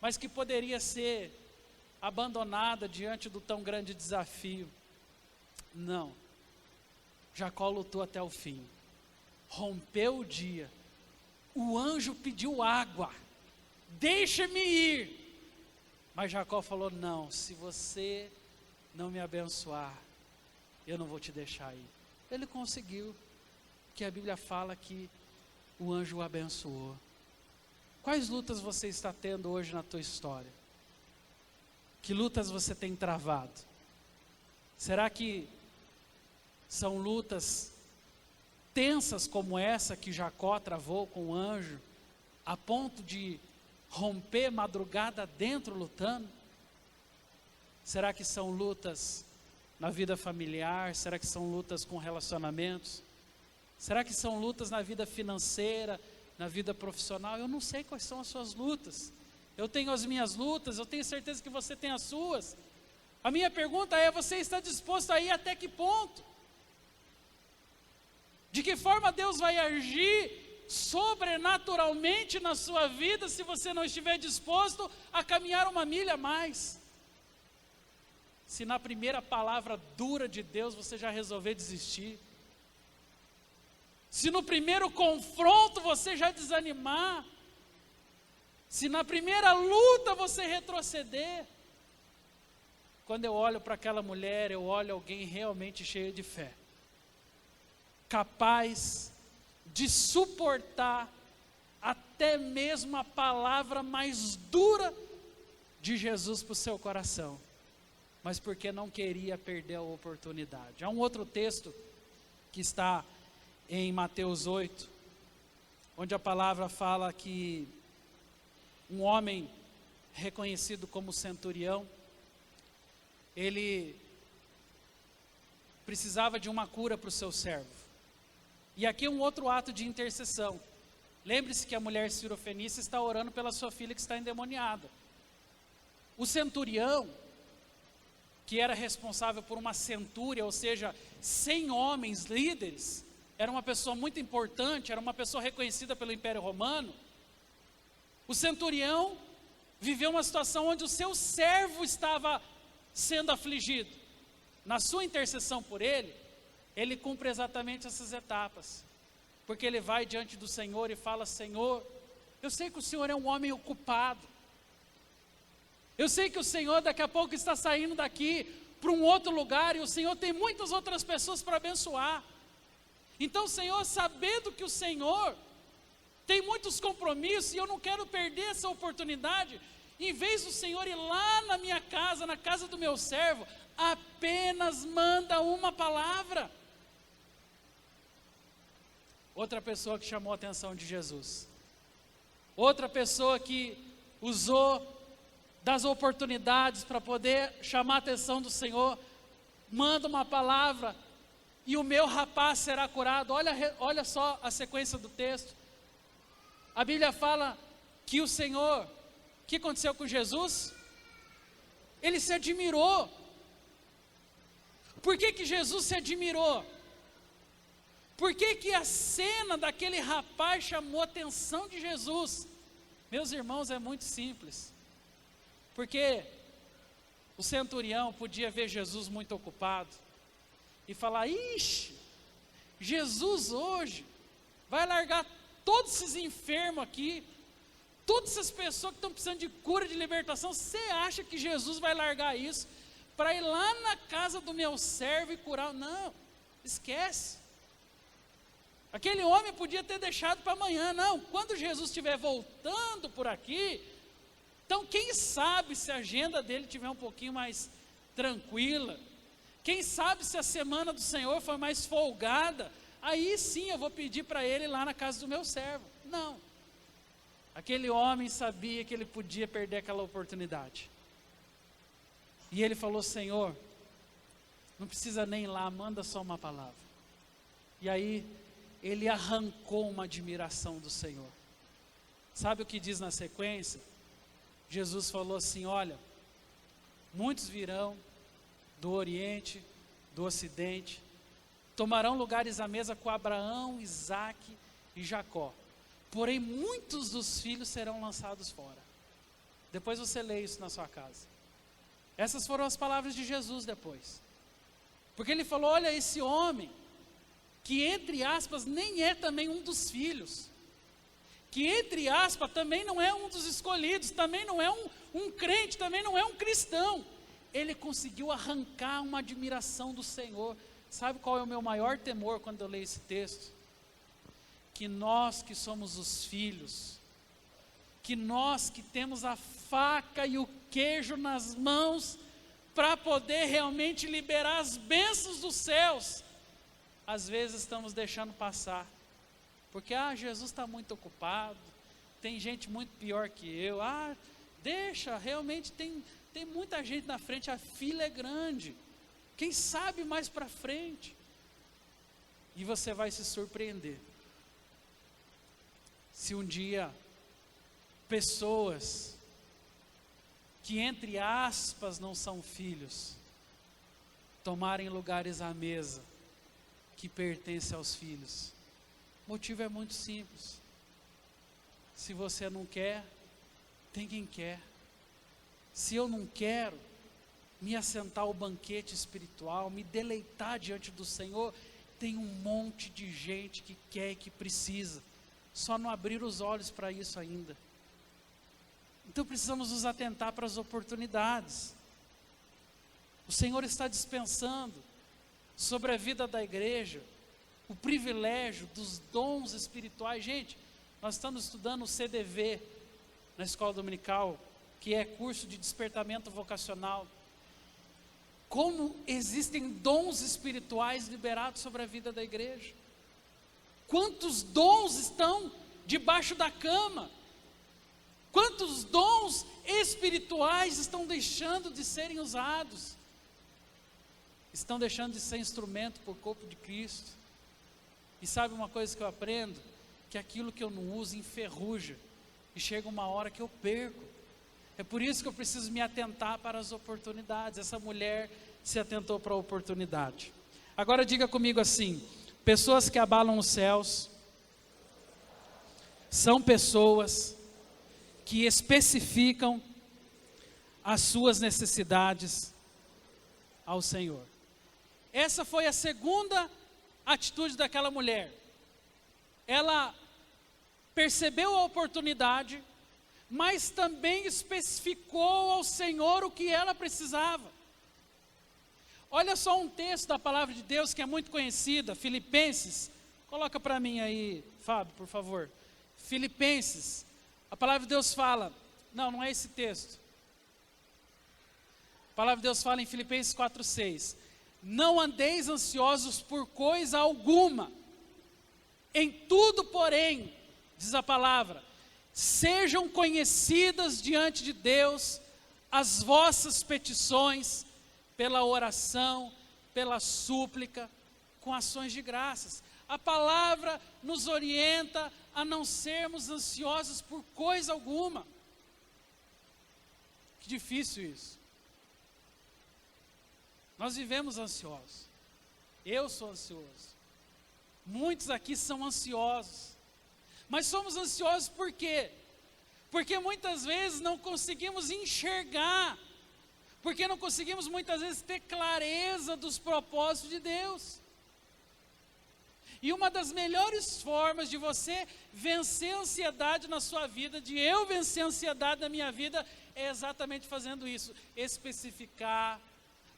mas que poderia ser abandonada diante do tão grande desafio. Não, Jacó lutou até o fim, rompeu o dia, o anjo pediu água, deixa-me ir, mas Jacó falou: não, se você não me abençoar, eu não vou te deixar ir. Ele conseguiu, que a Bíblia fala que o anjo o abençoou. Quais lutas você está tendo hoje na tua história? Que lutas você tem travado? Será que são lutas tensas como essa que Jacó travou com o anjo, a ponto de romper madrugada dentro lutando? Será que são lutas na vida familiar? Será que são lutas com relacionamentos? Será que são lutas na vida financeira, na vida profissional, eu não sei quais são as suas lutas. Eu tenho as minhas lutas, eu tenho certeza que você tem as suas. A minha pergunta é: você está disposto a ir até que ponto? De que forma Deus vai agir sobrenaturalmente na sua vida se você não estiver disposto a caminhar uma milha a mais? Se na primeira palavra dura de Deus você já resolver desistir, se no primeiro confronto você já desanimar, se na primeira luta você retroceder. Quando eu olho para aquela mulher, eu olho alguém realmente cheio de fé, capaz de suportar até mesmo a palavra mais dura de Jesus para o seu coração, mas porque não queria perder a oportunidade. Há um outro texto que está em Mateus 8, onde a palavra fala que um homem reconhecido como centurião, ele precisava de uma cura para o seu servo. E aqui um outro ato de intercessão. Lembre-se que a mulher cirofenícia está orando pela sua filha que está endemoniada. O centurião, que era responsável por uma centúria, ou seja, 100 homens líderes, era uma pessoa muito importante, era uma pessoa reconhecida pelo Império Romano. O centurião viveu uma situação onde o seu servo estava sendo afligido. Na sua intercessão por ele, ele cumpre exatamente essas etapas, porque ele vai diante do Senhor e fala: Senhor, eu sei que o Senhor é um homem ocupado, eu sei que o Senhor daqui a pouco está saindo daqui para um outro lugar, e o Senhor tem muitas outras pessoas para abençoar. Então, Senhor, sabendo que o Senhor tem muitos compromissos, e eu não quero perder essa oportunidade, em vez do Senhor ir lá na minha casa, na casa do meu servo, apenas manda uma palavra. Outra pessoa que chamou a atenção de Jesus, outra pessoa que usou das oportunidades para poder chamar a atenção do Senhor, manda uma palavra e o meu rapaz será curado. Olha só a sequência do texto. A Bíblia fala que o Senhor, o que aconteceu com Jesus? Ele se admirou. Por que Jesus se admirou? Por que a cena daquele rapaz chamou a atenção de Jesus? Meus irmãos, é muito simples. Porque o centurião podia ver Jesus muito ocupado e falar: ixi, Jesus hoje vai largar todos esses enfermos aqui, todas essas pessoas que estão precisando de cura, de libertação. Você acha que Jesus vai largar isso para ir lá na casa do meu servo e curar? Não, esquece. Aquele homem podia ter deixado para amanhã. Não, quando Jesus estiver voltando por aqui, então quem sabe se a agenda dele estiver um pouquinho mais tranquila, quem sabe se a semana do Senhor for mais folgada, aí sim eu vou pedir para ele ir lá na casa do meu servo. Não, aquele homem sabia que ele podia perder aquela oportunidade, e ele falou: Senhor, não precisa nem ir lá, manda só uma palavra. E aí ele arrancou uma admiração do Senhor. Sabe o que diz na sequência? Jesus falou assim: olha, muitos virão do Oriente, do Ocidente, tomarão lugares à mesa com Abraão, Isaque e Jacó, porém muitos dos filhos serão lançados fora. Depois você lê isso na sua casa. Essas foram as palavras de Jesus depois, porque ele falou: olha, esse homem, que entre aspas nem é também um dos filhos, que entre aspas também não é um dos escolhidos, também não é um crente, também não é um cristão, ele conseguiu arrancar uma admiração do Senhor. Sabe qual é o meu maior temor quando eu leio esse texto? Que nós que somos os filhos, que nós que temos a faca e o queijo nas mãos para poder realmente liberar as bênçãos dos céus, às vezes estamos deixando passar, porque Jesus está muito ocupado, tem gente muito pior que eu, deixa, realmente tem muita gente na frente, a fila é grande, quem sabe mais para frente, e você vai se surpreender. se um dia pessoas que, entre aspas, não são filhos, tomarem lugares à mesa que pertencem aos filhos? O motivo é muito simples. Se você não quer, tem quem quer. Se eu não quero me assentar ao banquete espiritual, me deleitar diante do Senhor, tem um monte de gente que quer e que precisa, só não abrir os olhos para isso ainda. Então precisamos nos atentar para as oportunidades. O Senhor está dispensando sobre a vida da igreja o privilégio dos dons espirituais. Gente, nós estamos estudando o CDV na escola dominical, que é curso de despertamento vocacional. Como existem dons espirituais liberados sobre a vida da igreja. Quantos dons estão debaixo da cama? Quantos dons espirituais estão deixando de serem usados? Estão deixando de ser instrumento para o corpo de Cristo. E sabe uma coisa que eu aprendo? Que aquilo que eu não uso enferruja. E chega uma hora que eu perco. É por isso que eu preciso me atentar para as oportunidades. Essa mulher se atentou para a oportunidade. Agora diga comigo assim: pessoas que abalam os céus são pessoas que especificam as suas necessidades ao Senhor. Essa foi a segunda atitude daquela mulher. Ela percebeu a oportunidade, mas também especificou ao Senhor o que ela precisava. Olha só um texto da palavra de Deus que é muito conhecida, Filipenses. Coloca para mim aí, Fábio, por favor. Filipenses, a palavra de Deus fala, não é esse texto. A palavra de Deus fala em Filipenses 4:6. Não andeis ansiosos por coisa alguma, em tudo, porém, diz a palavra, sejam conhecidas diante de Deus as vossas petições, pela oração, pela súplica, com ações de graças. A palavra nos orienta a não sermos ansiosos por coisa alguma. Que difícil isso. Nós vivemos ansiosos. Eu sou ansioso. Muitos aqui são ansiosos. Mas somos ansiosos por quê? Porque muitas vezes não conseguimos enxergar. Porque não conseguimos muitas vezes ter clareza dos propósitos de Deus. E uma das melhores formas de você vencer a ansiedade na sua vida, de eu vencer a ansiedade na minha vida, é exatamente fazendo isso. Especificar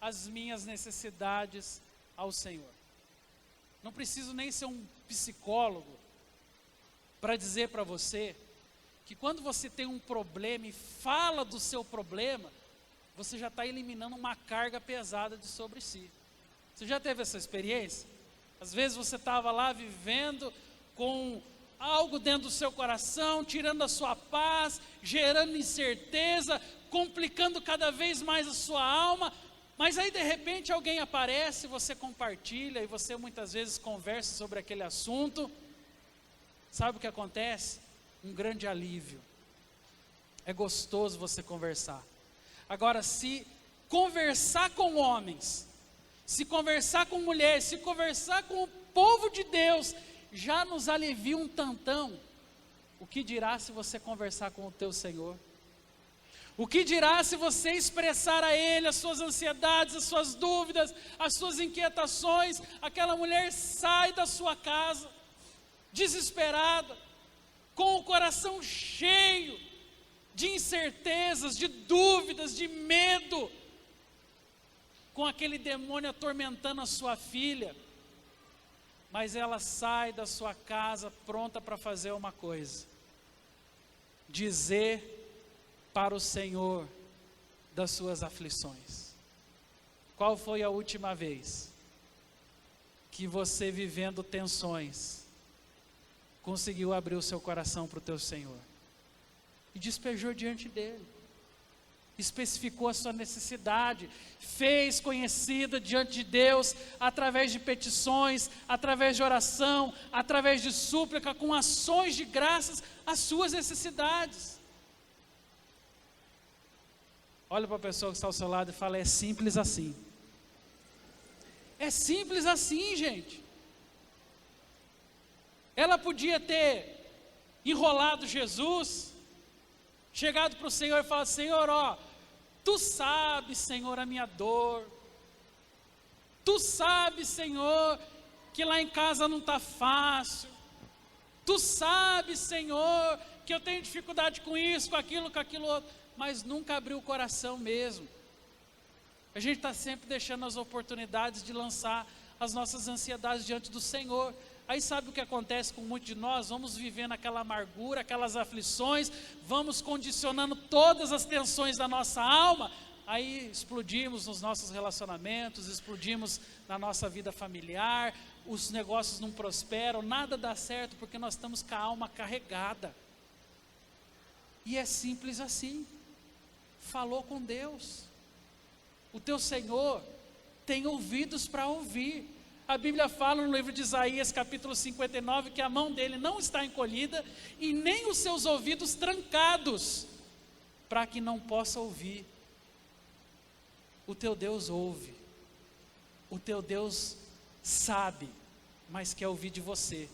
as minhas necessidades ao Senhor. Não preciso nem ser um psicólogo para dizer para você que quando você tem um problema e fala do seu problema, você já está eliminando uma carga pesada de sobre si. Você já teve essa experiência? Às vezes você estava lá vivendo com algo dentro do seu coração, tirando a sua paz, gerando incerteza, complicando cada vez mais a sua alma, mas aí de repente alguém aparece, você compartilha e você muitas vezes conversa sobre aquele assunto. Sabe o que acontece? Um grande alívio. É gostoso você conversar. Agora, se conversar com homens, se conversar com mulheres, se conversar com o povo de Deus, já nos alivia um tantão, o que dirá se você conversar com o teu Senhor? O que dirá se você expressar a Ele as suas ansiedades, as suas dúvidas, as suas inquietações? Aquela mulher sai da sua casa, desesperada, com o coração cheio de incertezas, de dúvidas, de medo, com aquele demônio atormentando a sua filha, mas ela sai da sua casa pronta para fazer uma coisa: dizer para o Senhor das suas aflições. Qual foi a última vez que você, vivendo tensões, conseguiu abrir o seu coração para o teu Senhor e despejou diante dele? especificou a sua necessidade, fez conhecida diante de Deus, através de petições, através de oração, através de súplica, com ações de graças, as suas necessidades. Olha para a pessoa que está ao seu lado e fala: é simples assim. É simples assim, gente. Ela podia ter enrolado Jesus, chegado para o Senhor e falado: Senhor, ó, Tu sabes, Senhor, a minha dor. Tu sabes, Senhor, que lá em casa não está fácil. Tu sabes, Senhor, que eu tenho dificuldade com isso, com aquilo outro. Mas nunca abriu o coração mesmo. A gente está sempre deixando as oportunidades de lançar as nossas ansiedades diante do Senhor. Aí sabe o que acontece com muitos de nós? Vamos vivendo aquela amargura, aquelas aflições, vamos condicionando todas as tensões da nossa alma, aí explodimos nos nossos relacionamentos, explodimos na nossa vida familiar, os negócios não prosperam, nada dá certo porque nós estamos com a alma carregada. E é simples assim. Falou com Deus. O teu Senhor tem ouvidos para ouvir. A Bíblia fala no livro de Isaías, capítulo 59, que a mão dele não está encolhida e nem os seus ouvidos trancados, para que não possa ouvir. O teu Deus ouve, o teu Deus sabe, mas quer ouvir de você.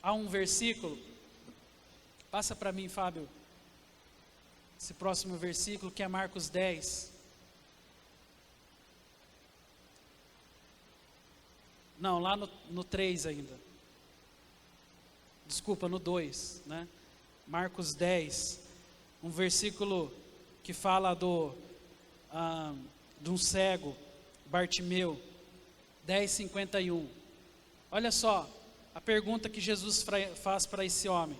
Há um versículo, passa para mim, Fábio, esse próximo versículo, que é Marcos 10. Não, lá no 3 ainda. Desculpa, no 2, né? Marcos 10, um versículo que fala de um cego, Bartimeu, 10:51. Olha só, a pergunta que Jesus faz para esse homem: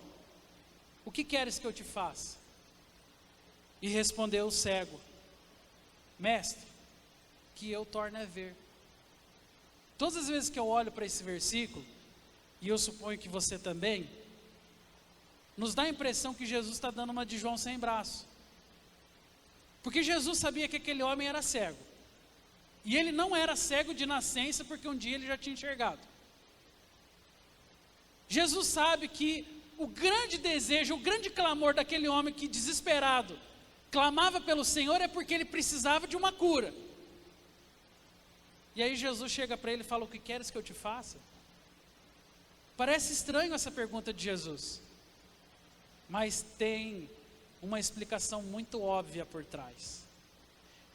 o que queres que eu te faça? E respondeu o cego: mestre, que eu torne a ver. Todas as vezes que eu olho para esse versículo, e eu suponho que você também, nos dá a impressão que Jesus está dando uma de João sem braço. Porque Jesus sabia que aquele homem era cego. E ele não era cego de nascença, porque um dia ele já tinha enxergado. Jesus sabe que o grande desejo, o grande clamor daquele homem que desesperado clamava pelo Senhor é porque ele precisava de uma cura. E aí Jesus chega para ele e fala: o que queres que eu te faça? Parece estranho essa pergunta de Jesus, mas tem uma explicação muito óbvia por trás.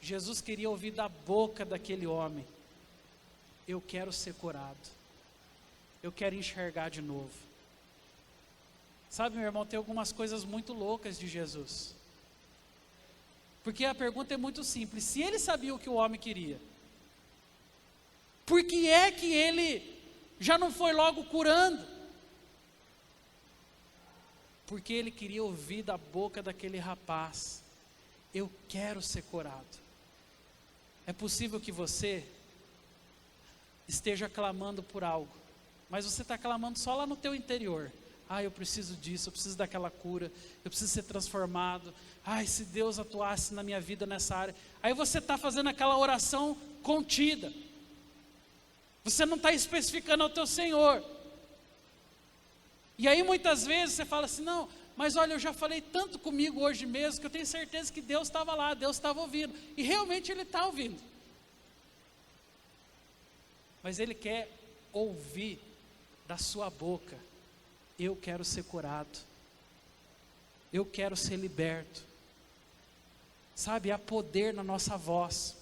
Jesus queria ouvir da boca daquele homem: eu quero ser curado, eu quero enxergar de novo. Sabe, meu irmão, tem algumas coisas muito loucas de Jesus, porque a pergunta é muito simples. Se ele sabia o que o homem queria, por que é que ele já não foi logo curando? Porque ele queria ouvir da boca daquele rapaz: eu quero ser curado. É possível que você esteja clamando por algo, mas você está clamando só lá no teu interior. Eu preciso disso, eu preciso daquela cura, eu preciso ser transformado. Se Deus atuasse na minha vida nessa área. Aí você está fazendo aquela oração contida. Você não está especificando ao teu Senhor. E aí muitas vezes você fala assim: não, mas olha, eu já falei tanto comigo hoje mesmo, que eu tenho certeza que Deus estava lá, Deus estava ouvindo. E realmente Ele está ouvindo. Mas Ele quer ouvir da sua boca: eu quero ser curado, eu quero ser liberto. Sabe, há poder na nossa voz.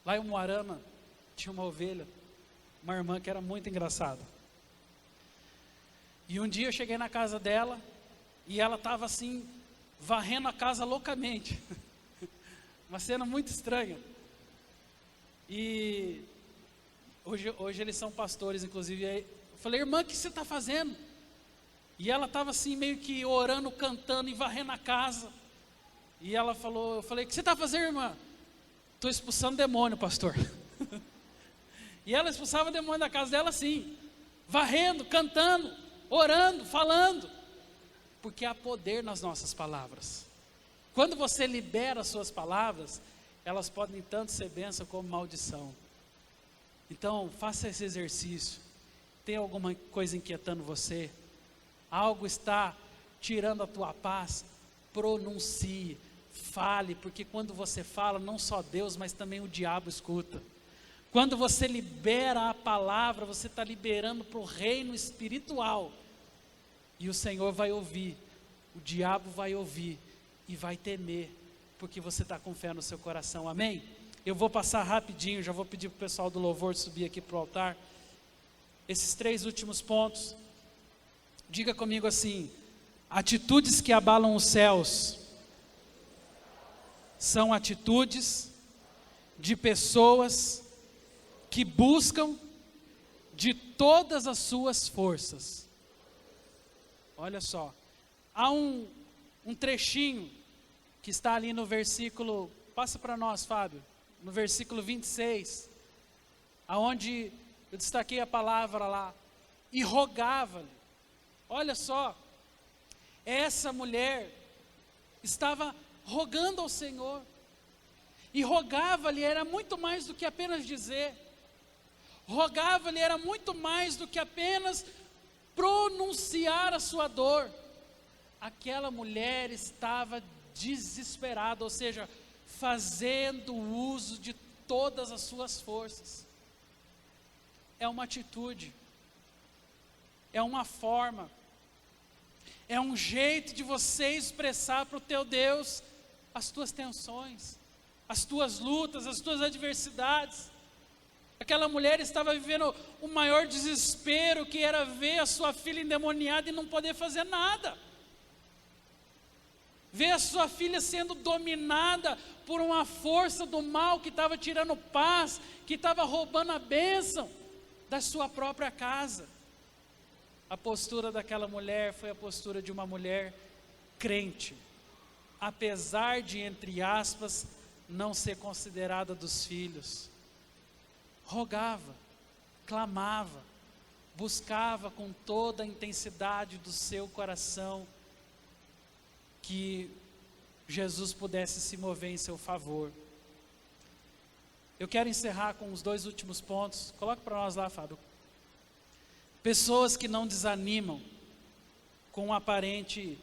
Lá em Umuarama, tinha uma ovelha, uma irmã que era muito engraçada. E um dia eu cheguei na casa dela, e ela estava assim, varrendo a casa loucamente. Uma cena muito estranha. E hoje eles são pastores, inclusive. Aí eu falei: irmã, o que você está fazendo? E ela estava assim, meio que orando, cantando e varrendo a casa. E ela falou, eu falei: o que você está fazendo, irmã? Estou expulsando demônio, pastor. E ela expulsava o demônio da casa dela assim, varrendo, cantando, orando, falando. Porque há poder nas nossas palavras. Quando você libera as suas palavras, elas podem tanto ser bênção como maldição. Então, faça esse exercício. Tem alguma coisa inquietando você? Algo está tirando a tua paz? Pronuncie, fale, porque quando você fala, não só Deus, mas também o diabo escuta. Quando você libera a palavra, você está liberando para o reino espiritual. E o Senhor vai ouvir, o diabo vai ouvir e vai temer, porque você está com fé no seu coração, amém? Eu vou passar rapidinho, já vou pedir para o pessoal do louvor subir aqui para o altar. Esses 3 últimos pontos, diga comigo assim: atitudes que abalam os céus, são atitudes de pessoas que buscam de todas as suas forças. Olha só, há um trechinho que está ali no versículo, passa para nós, Fábio, no versículo 26, aonde eu destaquei a palavra lá, e rogava-lhe. Olha só, essa mulher estava rogando ao Senhor, e rogava-lhe era muito mais do que apenas dizer, rogava-lhe era muito mais do que apenas pronunciar a sua dor. Aquela mulher estava desesperada, ou seja, fazendo uso de todas as suas forças. É uma atitude, é uma forma, é um jeito de você expressar para o teu Deus as tuas tensões, as tuas lutas, as tuas adversidades. Aquela mulher estava vivendo o maior desespero, que era ver a sua filha endemoniada e não poder fazer nada. Ver a sua filha sendo dominada por uma força do mal que estava tirando paz, que estava roubando a bênção da sua própria casa. A postura daquela mulher foi a postura de uma mulher crente, apesar de, entre aspas, não ser considerada dos filhos. Rogava, clamava, buscava com toda a intensidade do seu coração que Jesus pudesse se mover em seu favor. Eu quero encerrar com os 2 últimos pontos. Coloca para nós lá, Fábio. Pessoas que não desanimam com o aparente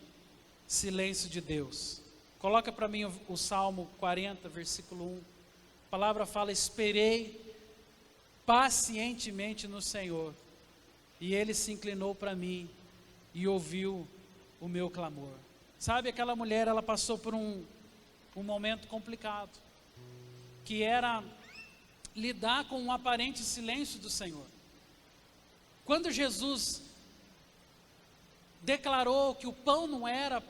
silêncio de Deus. Coloca para mim o Salmo 40, versículo 1. A palavra fala: esperei pacientemente no Senhor, e Ele se inclinou para mim e ouviu o meu clamor. Sabe, aquela mulher, ela passou por um momento complicado, que era lidar com um aparente silêncio do Senhor. Quando Jesus declarou que o pão não era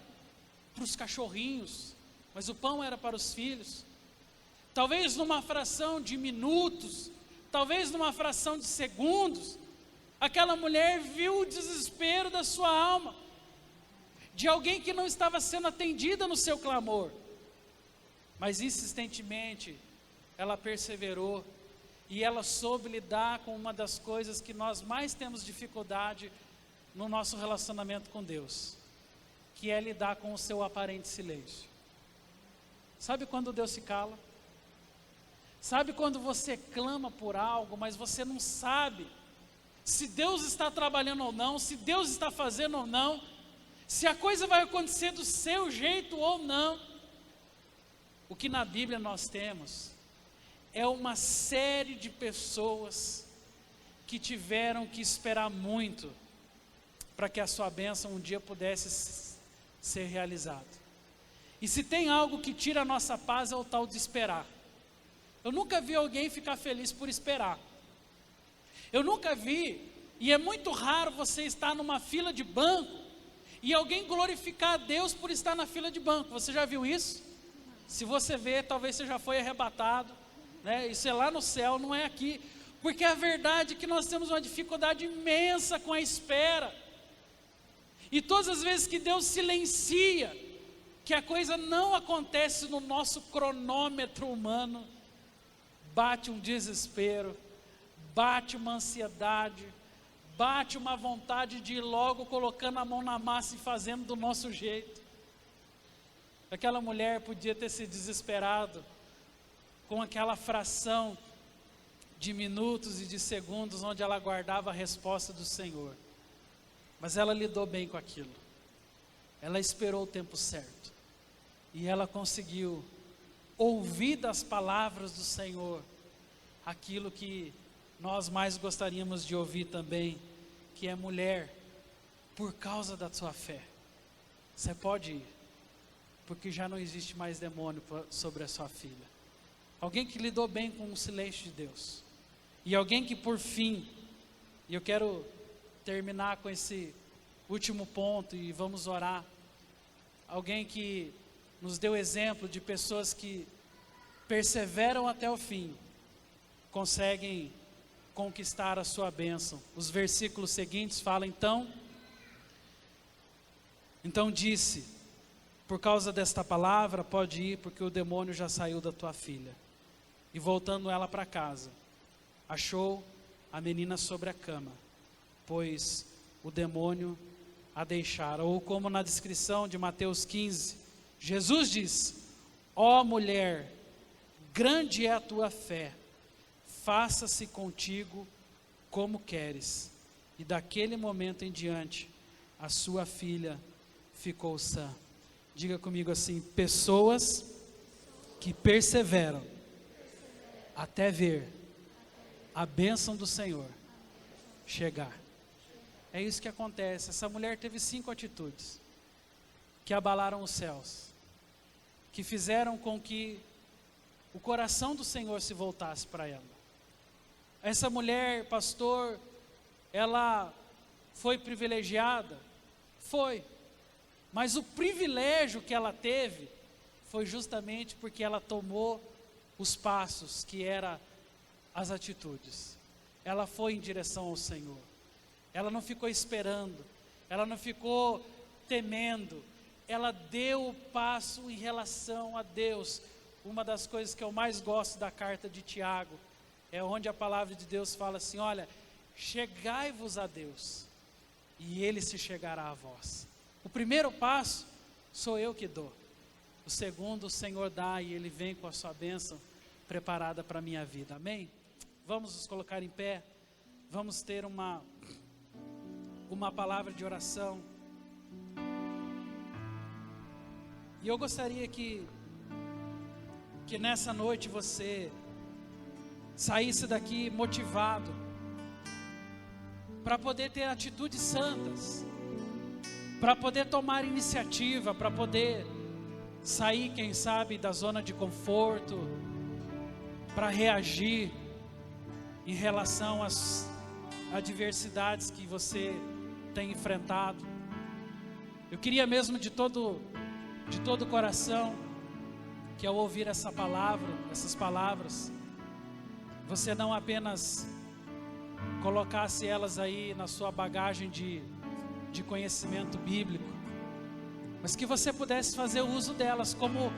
para os cachorrinhos, mas o pão era para os filhos, talvez numa fração de minutos, talvez numa fração de segundos, aquela mulher viu o desespero da sua alma, de alguém que não estava sendo atendida no seu clamor, mas insistentemente ela perseverou, e ela soube lidar com uma das coisas que nós mais temos dificuldade no nosso relacionamento com Deus, que é lidar com o seu aparente silêncio. Sabe quando Deus se cala? Sabe quando você clama por algo, mas você não sabe se Deus está trabalhando ou não, se Deus está fazendo ou não, se a coisa vai acontecer do seu jeito ou não? O que na Bíblia nós temos é uma série de pessoas que tiveram que esperar muito para que a sua bênção um dia pudesse ser realizada. E se tem algo que tira a nossa paz, é o tal de esperar. Eu nunca vi alguém ficar feliz por esperar. Eu nunca vi, e é muito raro você estar numa fila de banco e alguém glorificar a Deus por estar na fila de banco. Você já viu isso? Se você vê, talvez você já foi arrebatado, né? Isso é lá no céu, não é aqui. Porque a verdade é que nós temos uma dificuldade imensa com a espera. E todas as vezes que Deus silencia, que a coisa não acontece no nosso cronômetro humano, bate um desespero, bate uma ansiedade, bate uma vontade de ir logo colocando a mão na massa e fazendo do nosso jeito. Aquela mulher podia ter se desesperado com aquela fração de minutos e de segundos onde ela aguardava a resposta do Senhor. Mas ela lidou bem com aquilo. Ela esperou o tempo certo. E ela conseguiu ouvir das palavras do Senhor aquilo que nós mais gostaríamos de ouvir também, que é: mulher, por causa da sua fé, você pode ir, porque já não existe mais demônio sobre a sua filha. Alguém que lidou bem com o silêncio de Deus. E alguém que por fim, e eu quero terminar com esse último ponto e vamos orar. Alguém que nos deu exemplo de pessoas que perseveram até o fim, conseguem conquistar a sua bênção. Os versículos seguintes falam: então disse, por causa desta palavra, pode ir, porque o demônio já saiu da tua filha. E voltando ela para casa, achou a menina sobre a cama, pois o demônio a deixara. Ou como na descrição de Mateus 15, Jesus diz: ó mulher, grande é a tua fé, faça-se contigo como queres. E daquele momento em diante, a sua filha ficou sã. Diga comigo assim: pessoas que perseveram até ver a bênção do Senhor chegar. É isso que acontece. Essa mulher teve 5 atitudes que abalaram os céus, que fizeram com que o coração do Senhor se voltasse para ela. Essa mulher, pastor, ela foi privilegiada? Foi. Mas o privilégio que ela teve foi justamente porque ela tomou os passos, que eram as atitudes. Ela foi em direção ao Senhor. Ela não ficou esperando, ela não ficou temendo, ela deu o passo em relação a Deus. Uma das coisas que eu mais gosto da carta de Tiago é onde a palavra de Deus fala assim: olha, chegai-vos a Deus e Ele se chegará a vós. O primeiro passo sou eu que dou. O segundo o Senhor dá e Ele vem com a sua bênção preparada para a minha vida. Amém? Vamos nos colocar em pé. Vamos ter uma palavra de oração. E eu gostaria que nessa noite você saísse daqui motivado para poder ter atitudes santas, para poder tomar iniciativa, para poder sair, quem sabe, da zona de conforto, para reagir em relação às adversidades que você tem enfrentado. Eu queria mesmo de todo o coração que ao ouvir essa palavra, essas palavras, você não apenas colocasse elas aí na sua bagagem de conhecimento bíblico, mas que você pudesse fazer uso delas como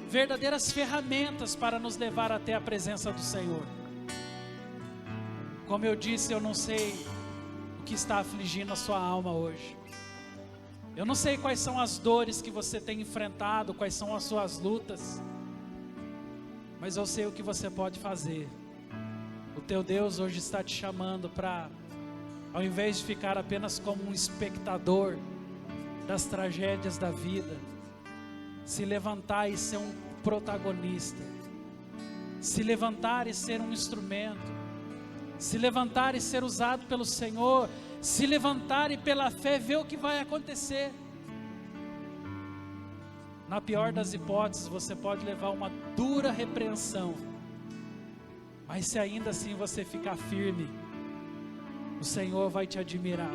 verdadeiras ferramentas para nos levar até a presença do Senhor. Como eu disse, eu não sei o que está afligindo a sua alma hoje. Eu não sei quais são as dores que você tem enfrentado, quais são as suas lutas, mas eu sei o que você pode fazer. O teu Deus hoje está te chamando para, ao invés de ficar apenas como um espectador das tragédias da vida, se levantar e ser um protagonista, se levantar e ser um instrumento, se levantar e ser usado pelo Senhor, se levantar e pela fé ver o que vai acontecer. Na pior das hipóteses, você pode levar uma dura repreensão, mas se ainda assim você ficar firme, o Senhor vai te admirar.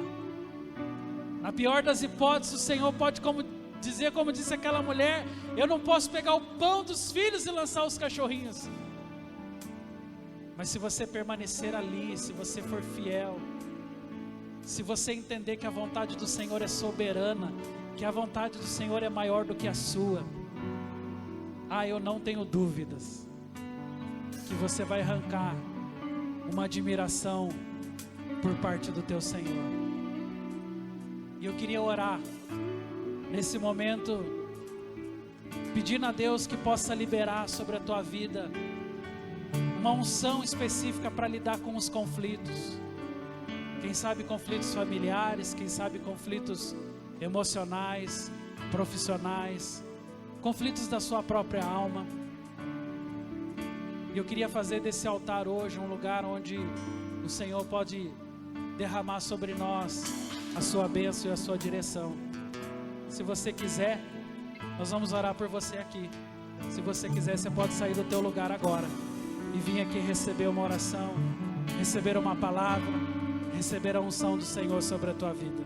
Na pior das hipóteses, o Senhor pode como disse aquela mulher: eu não posso pegar o pão dos filhos e lançar os cachorrinhos. Mas se você permanecer ali, se você for fiel, se você entender que a vontade do Senhor é soberana, que a vontade do Senhor é maior do que a sua, eu não tenho dúvidas que você vai arrancar uma admiração por parte do teu Senhor. E eu queria orar nesse momento pedindo a Deus que possa liberar sobre a tua vida uma unção específica para lidar com os conflitos. Quem sabe conflitos familiares, quem sabe conflitos emocionais, profissionais, conflitos da sua própria alma. E eu queria fazer desse altar hoje um lugar onde o Senhor pode derramar sobre nós a sua bênção e a sua direção. Se você quiser, nós vamos orar por você aqui. Se você quiser, você pode sair do teu lugar agora e vir aqui receber uma oração, receber uma palavra, receber a unção do Senhor sobre a tua vida.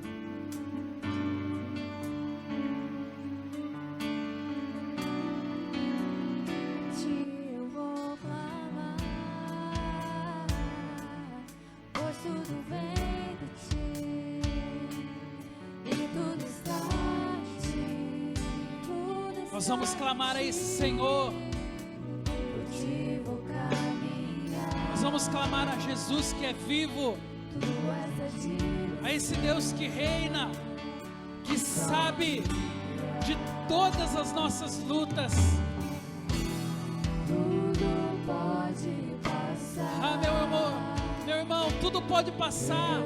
Eu vou clamar, pois tudo vem de ti e tudo está em ti. Nós vamos clamar a esse Senhor. Nós vamos clamar a Jesus que é vivo, a esse Deus que reina, que sabe de todas as nossas lutas. Tudo pode passar. Ah, meu irmão, tudo pode passar,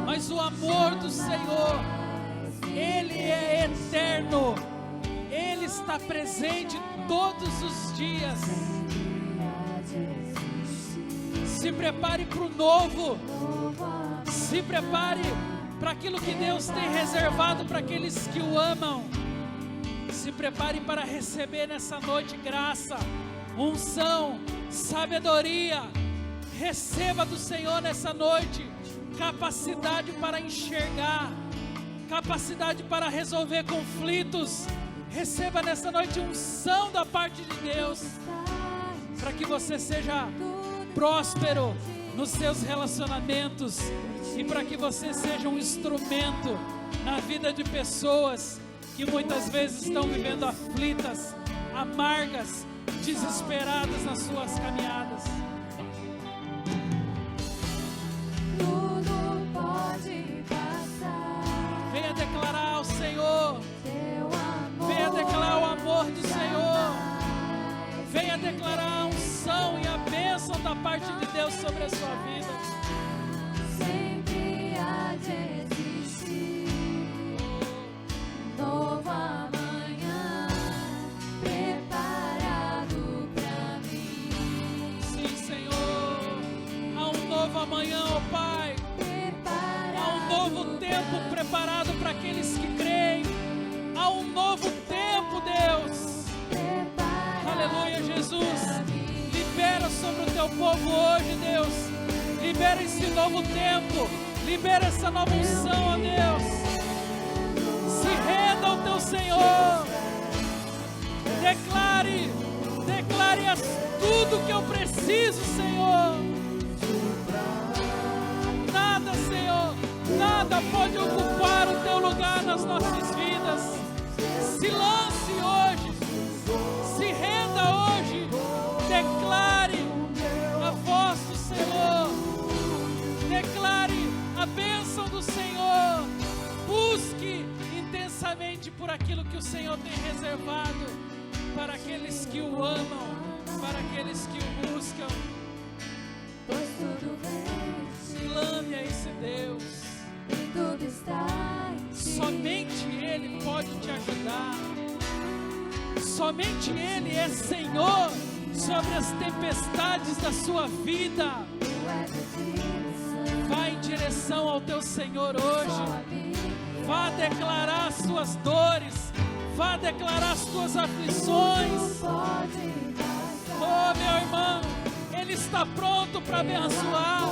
mas o amor do Senhor, Ele é eterno, Ele está presente todos os dias. Se prepare para o novo, se prepare para aquilo que Deus tem reservado para aqueles que o amam. Se prepare para receber nessa noite graça, unção, sabedoria. Receba do Senhor nessa noite capacidade para enxergar, capacidade para resolver conflitos. Receba nessa noite unção da parte de Deus, para que você seja próspero nos seus relacionamentos e para que você seja um instrumento na vida de pessoas que muitas vezes estão vivendo aflitas, amargas, desesperadas nas suas caminhadas. Tudo pode passar. Venha declarar ao Senhor, Teu amor venha declarar o amor do Senhor, venha declarar a unção e a bênção da parte de Deus sobre a sua vida. sempre há de existir. Novo amanhã preparado pra mim. Sim, Senhor, há um novo amanhã, ó Pai. Há um novo tempo preparado para aqueles que creem. Há um novo tempo, Deus. Aleluia, Jesus. Libera sobre o teu povo hoje, Deus. Libera esse novo tempo. Libera essa nova unção, ó Deus. Se renda ao teu Senhor. Declare tudo que eu preciso, Senhor. Nada, Senhor, nada pode ocupar o teu lugar nas nossas vidas. Se lance hoje, se renda hoje, declare a voz do Senhor, declare a bênção do Senhor, busque intensamente por aquilo que o Senhor tem reservado para aqueles que o amam, para aqueles que o buscam. Pois tudo vem Clame a esse Deus. e tudo está em ti. Somente Ele pode te ajudar. Somente Ele é Senhor sobre as tempestades da sua vida. Tu és a direção. Vá em direção ao teu Senhor hoje. Só a mim Vá declarar as suas dores. Vá declarar as tuas aflições. pode passar. Oh, meu irmão, Ele está pronto para abençoar.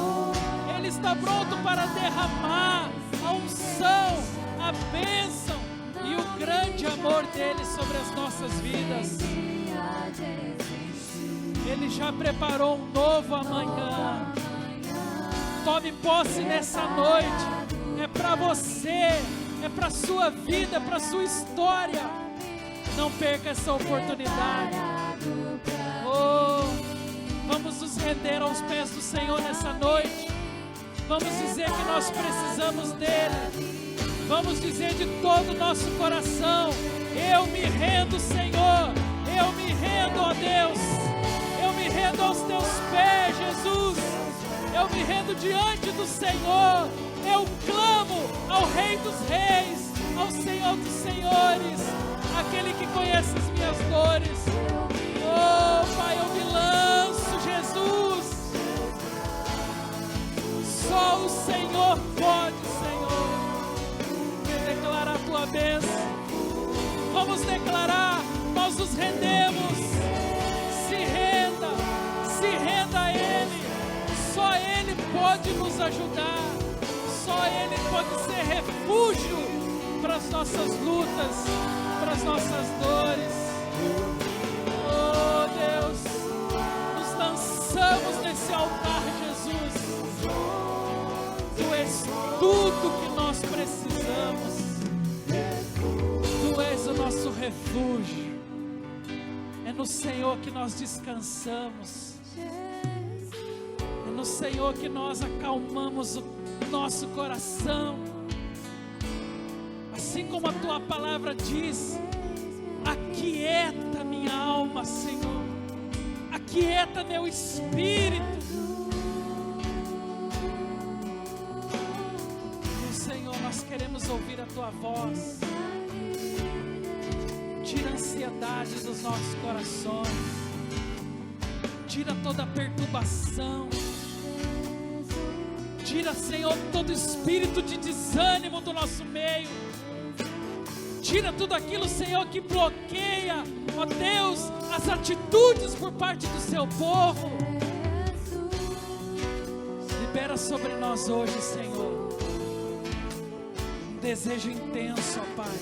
Ele está pronto para derramar a unção, a bênção e o grande amor dele sobre as nossas vidas. Ele já preparou um novo amanhã. Tome posse nessa noite. É para você, é para a sua vida, é para a sua história. Não perca essa oportunidade. Oh, vamos nos render aos pés do Senhor nessa noite. Vamos dizer que nós precisamos dele. Vamos dizer de todo o nosso coração: Eu me rendo, Senhor. Eu me rendo, ó Deus. Eu me rendo aos teus pés, Jesus. Eu me rendo diante do Senhor. Eu clamo ao Rei dos Reis, ao Senhor dos Senhores, aquele que conhece as minhas dores. Oh, Pai, eu me lanço, Jesus. Só o Senhor pode, Senhor, declarar a tua bênção. Vamos declarar, nós nos rendemos. Se renda a Ele. Só Ele pode nos ajudar. Só Ele pode ser refúgio para as nossas lutas, para as nossas dores. Oh Deus, nos lançamos nesse altar, Jesus. Tu és tudo que nós precisamos. Tu és o nosso refúgio. É no Senhor que nós descansamos. É no Senhor que nós acalmamos o nosso coração. Assim como a tua palavra diz: aquieta minha alma, Senhor. Aquieta meu espírito. Senhor, nós queremos ouvir a tua voz. Tira a ansiedade dos nossos corações. Tira toda a perturbação. Tira, Senhor, todo espírito de desânimo do nosso meio. Tira tudo aquilo, Senhor, que bloqueia, ó Deus, as atitudes por parte do seu povo. Libera sobre nós hoje, Senhor, um desejo intenso, ó Pai,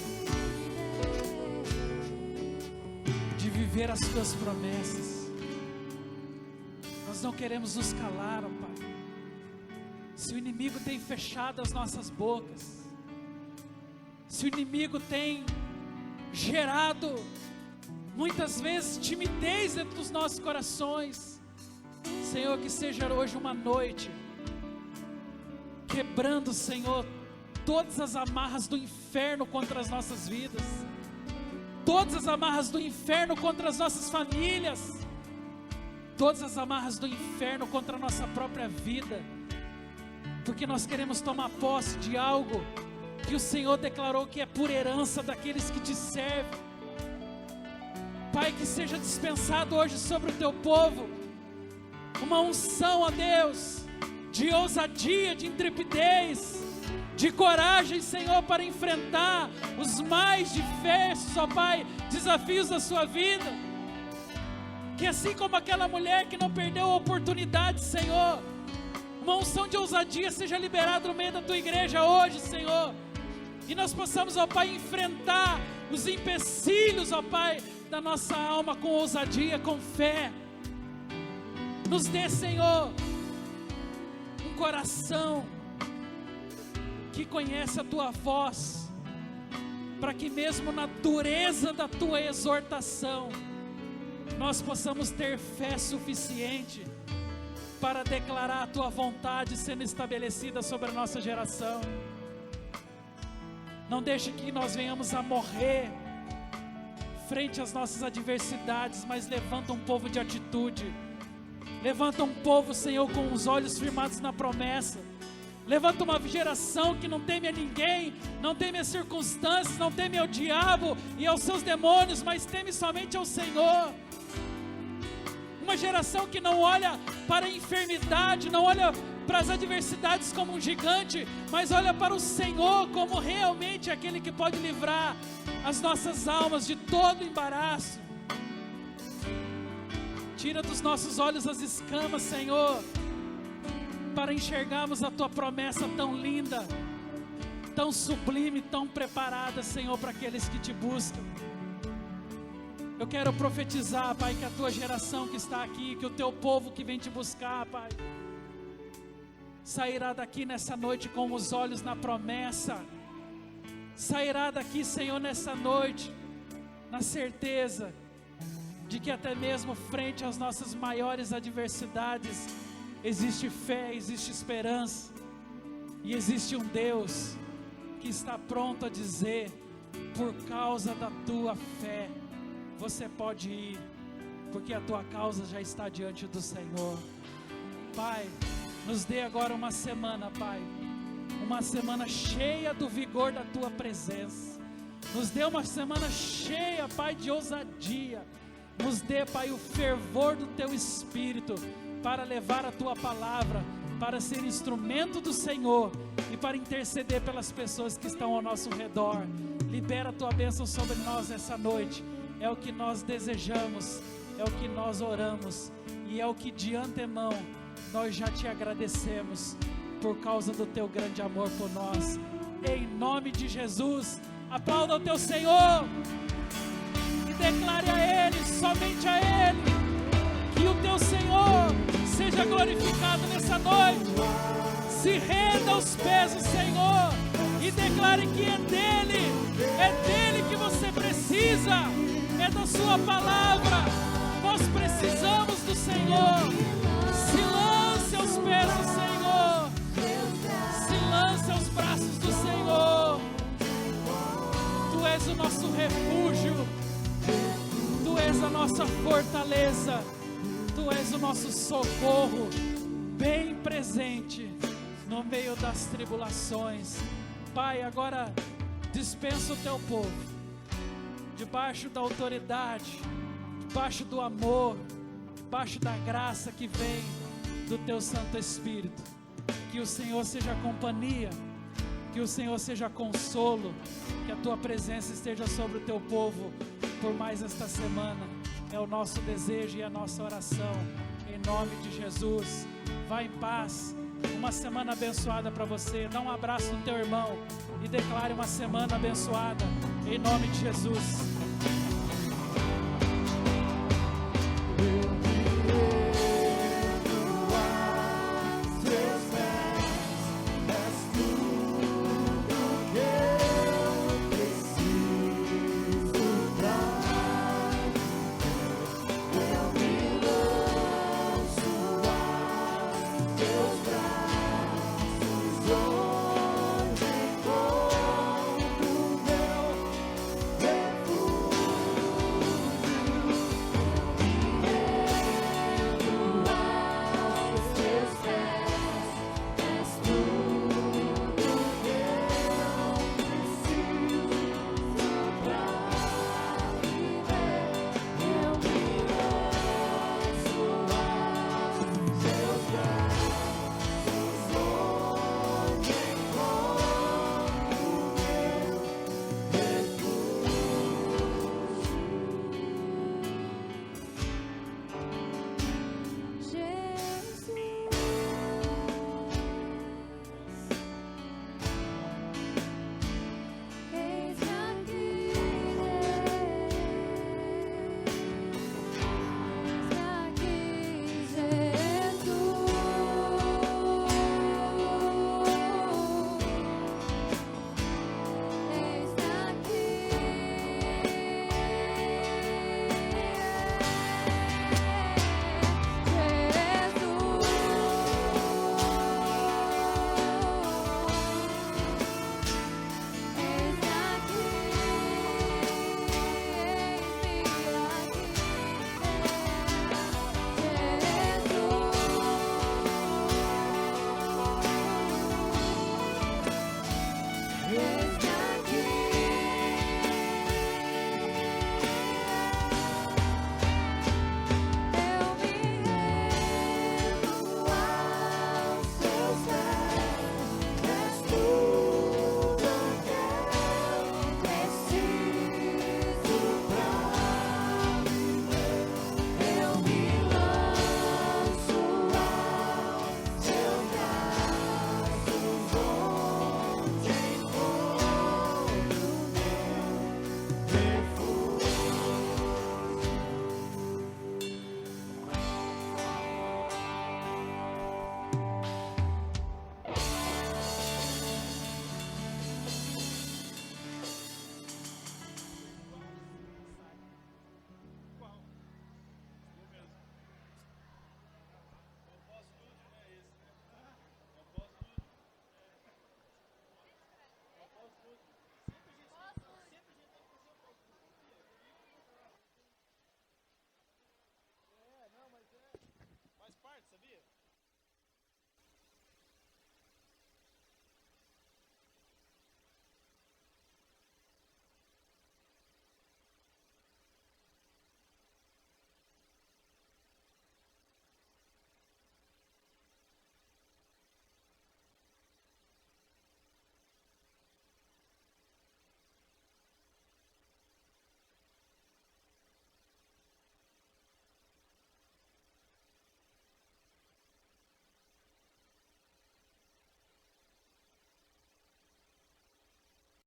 de viver as tuas promessas. Nós não queremos nos calar, ó Pai. Se o inimigo tem fechado as nossas bocas, se o inimigo tem gerado muitas vezes timidez dentro dos nossos corações, Senhor, que seja hoje uma noite quebrando, Senhor, todas as amarras do inferno contra as nossas vidas, todas as amarras do inferno contra as nossas famílias, todas as amarras do inferno contra a nossa própria vida, porque nós queremos tomar posse de algo que o Senhor declarou que é por herança daqueles que te servem. Pai, que seja dispensado hoje sobre o teu povo uma unção, ó Deus, de ousadia, de intrepidez, de coragem, Senhor, para enfrentar os mais diversos, ó Pai, desafios da sua vida. Que assim como aquela mulher que não perdeu a oportunidade, Senhor, uma unção de ousadia seja liberada no meio da tua igreja hoje, Senhor. E nós possamos, ó Pai, enfrentar os empecilhos, ó Pai, da nossa alma com ousadia, com fé. Nos dê, Senhor, um coração que conhece a tua voz, para que mesmo na dureza da tua exortação, nós possamos ter fé suficiente para declarar a tua vontade sendo estabelecida sobre a nossa geração. Não deixe que nós venhamos a morrer frente às nossas adversidades, mas levanta um povo de atitude. Levanta um povo, Senhor, com os olhos firmados na promessa. Levanta uma geração que não teme a ninguém, não teme as circunstâncias, não teme ao diabo e aos seus demônios, mas teme somente ao Senhor. Uma geração que não olha para a enfermidade, não olha para as adversidades como um gigante, mas olha para o Senhor como realmente aquele que pode livrar as nossas almas de todo embaraço. Tira dos nossos olhos as escamas, Senhor, para enxergarmos a tua promessa tão linda, tão sublime, tão preparada, Senhor, para aqueles que te buscam. Eu quero profetizar, Pai, que a tua geração que está aqui, que o teu povo que vem te buscar, Pai, sairá daqui nessa noite com os olhos na promessa. Sairá daqui, Senhor, nessa noite, na certeza de que até mesmo frente às nossas maiores adversidades, existe fé, existe esperança, e existe um Deus que está pronto a dizer: por causa da tua fé, você pode ir, porque a tua causa já está diante do Senhor. Pai, nos dê agora uma semana, Pai, uma semana cheia do vigor da tua presença. Nos dê uma semana cheia, Pai, de ousadia. Nos dê, Pai, o fervor do teu Espírito para levar a tua palavra, para ser instrumento do Senhor e para interceder pelas pessoas que estão ao nosso redor. Libera a tua bênção sobre nós essa noite. É o que nós desejamos, é o que nós oramos e é o que de antemão nós já te agradecemos por causa do teu grande amor por nós. Em nome de Jesus, aplauda o teu Senhor e declare a Ele, somente a Ele, que o teu Senhor seja glorificado nessa noite. Se renda aos pés do Senhor e declare que é dele que você precisa, é da sua palavra. Nós precisamos do Senhor. Se lance aos pés do Senhor, se lance aos braços do Senhor. Tu és o nosso refúgio, Tu és a nossa fortaleza, Tu és o nosso socorro, bem presente no meio das tribulações. Pai, agora dispensa o teu povo, debaixo da autoridade, debaixo do amor, debaixo da graça que vem do teu Santo Espírito. Que o Senhor seja companhia, que o Senhor seja consolo, que a tua presença esteja sobre o teu povo por mais esta semana. É o nosso desejo e a nossa oração, em nome de Jesus. Vá em paz, uma semana abençoada para você. Dá um abraço no teu irmão e declare uma semana abençoada, em nome de Jesus.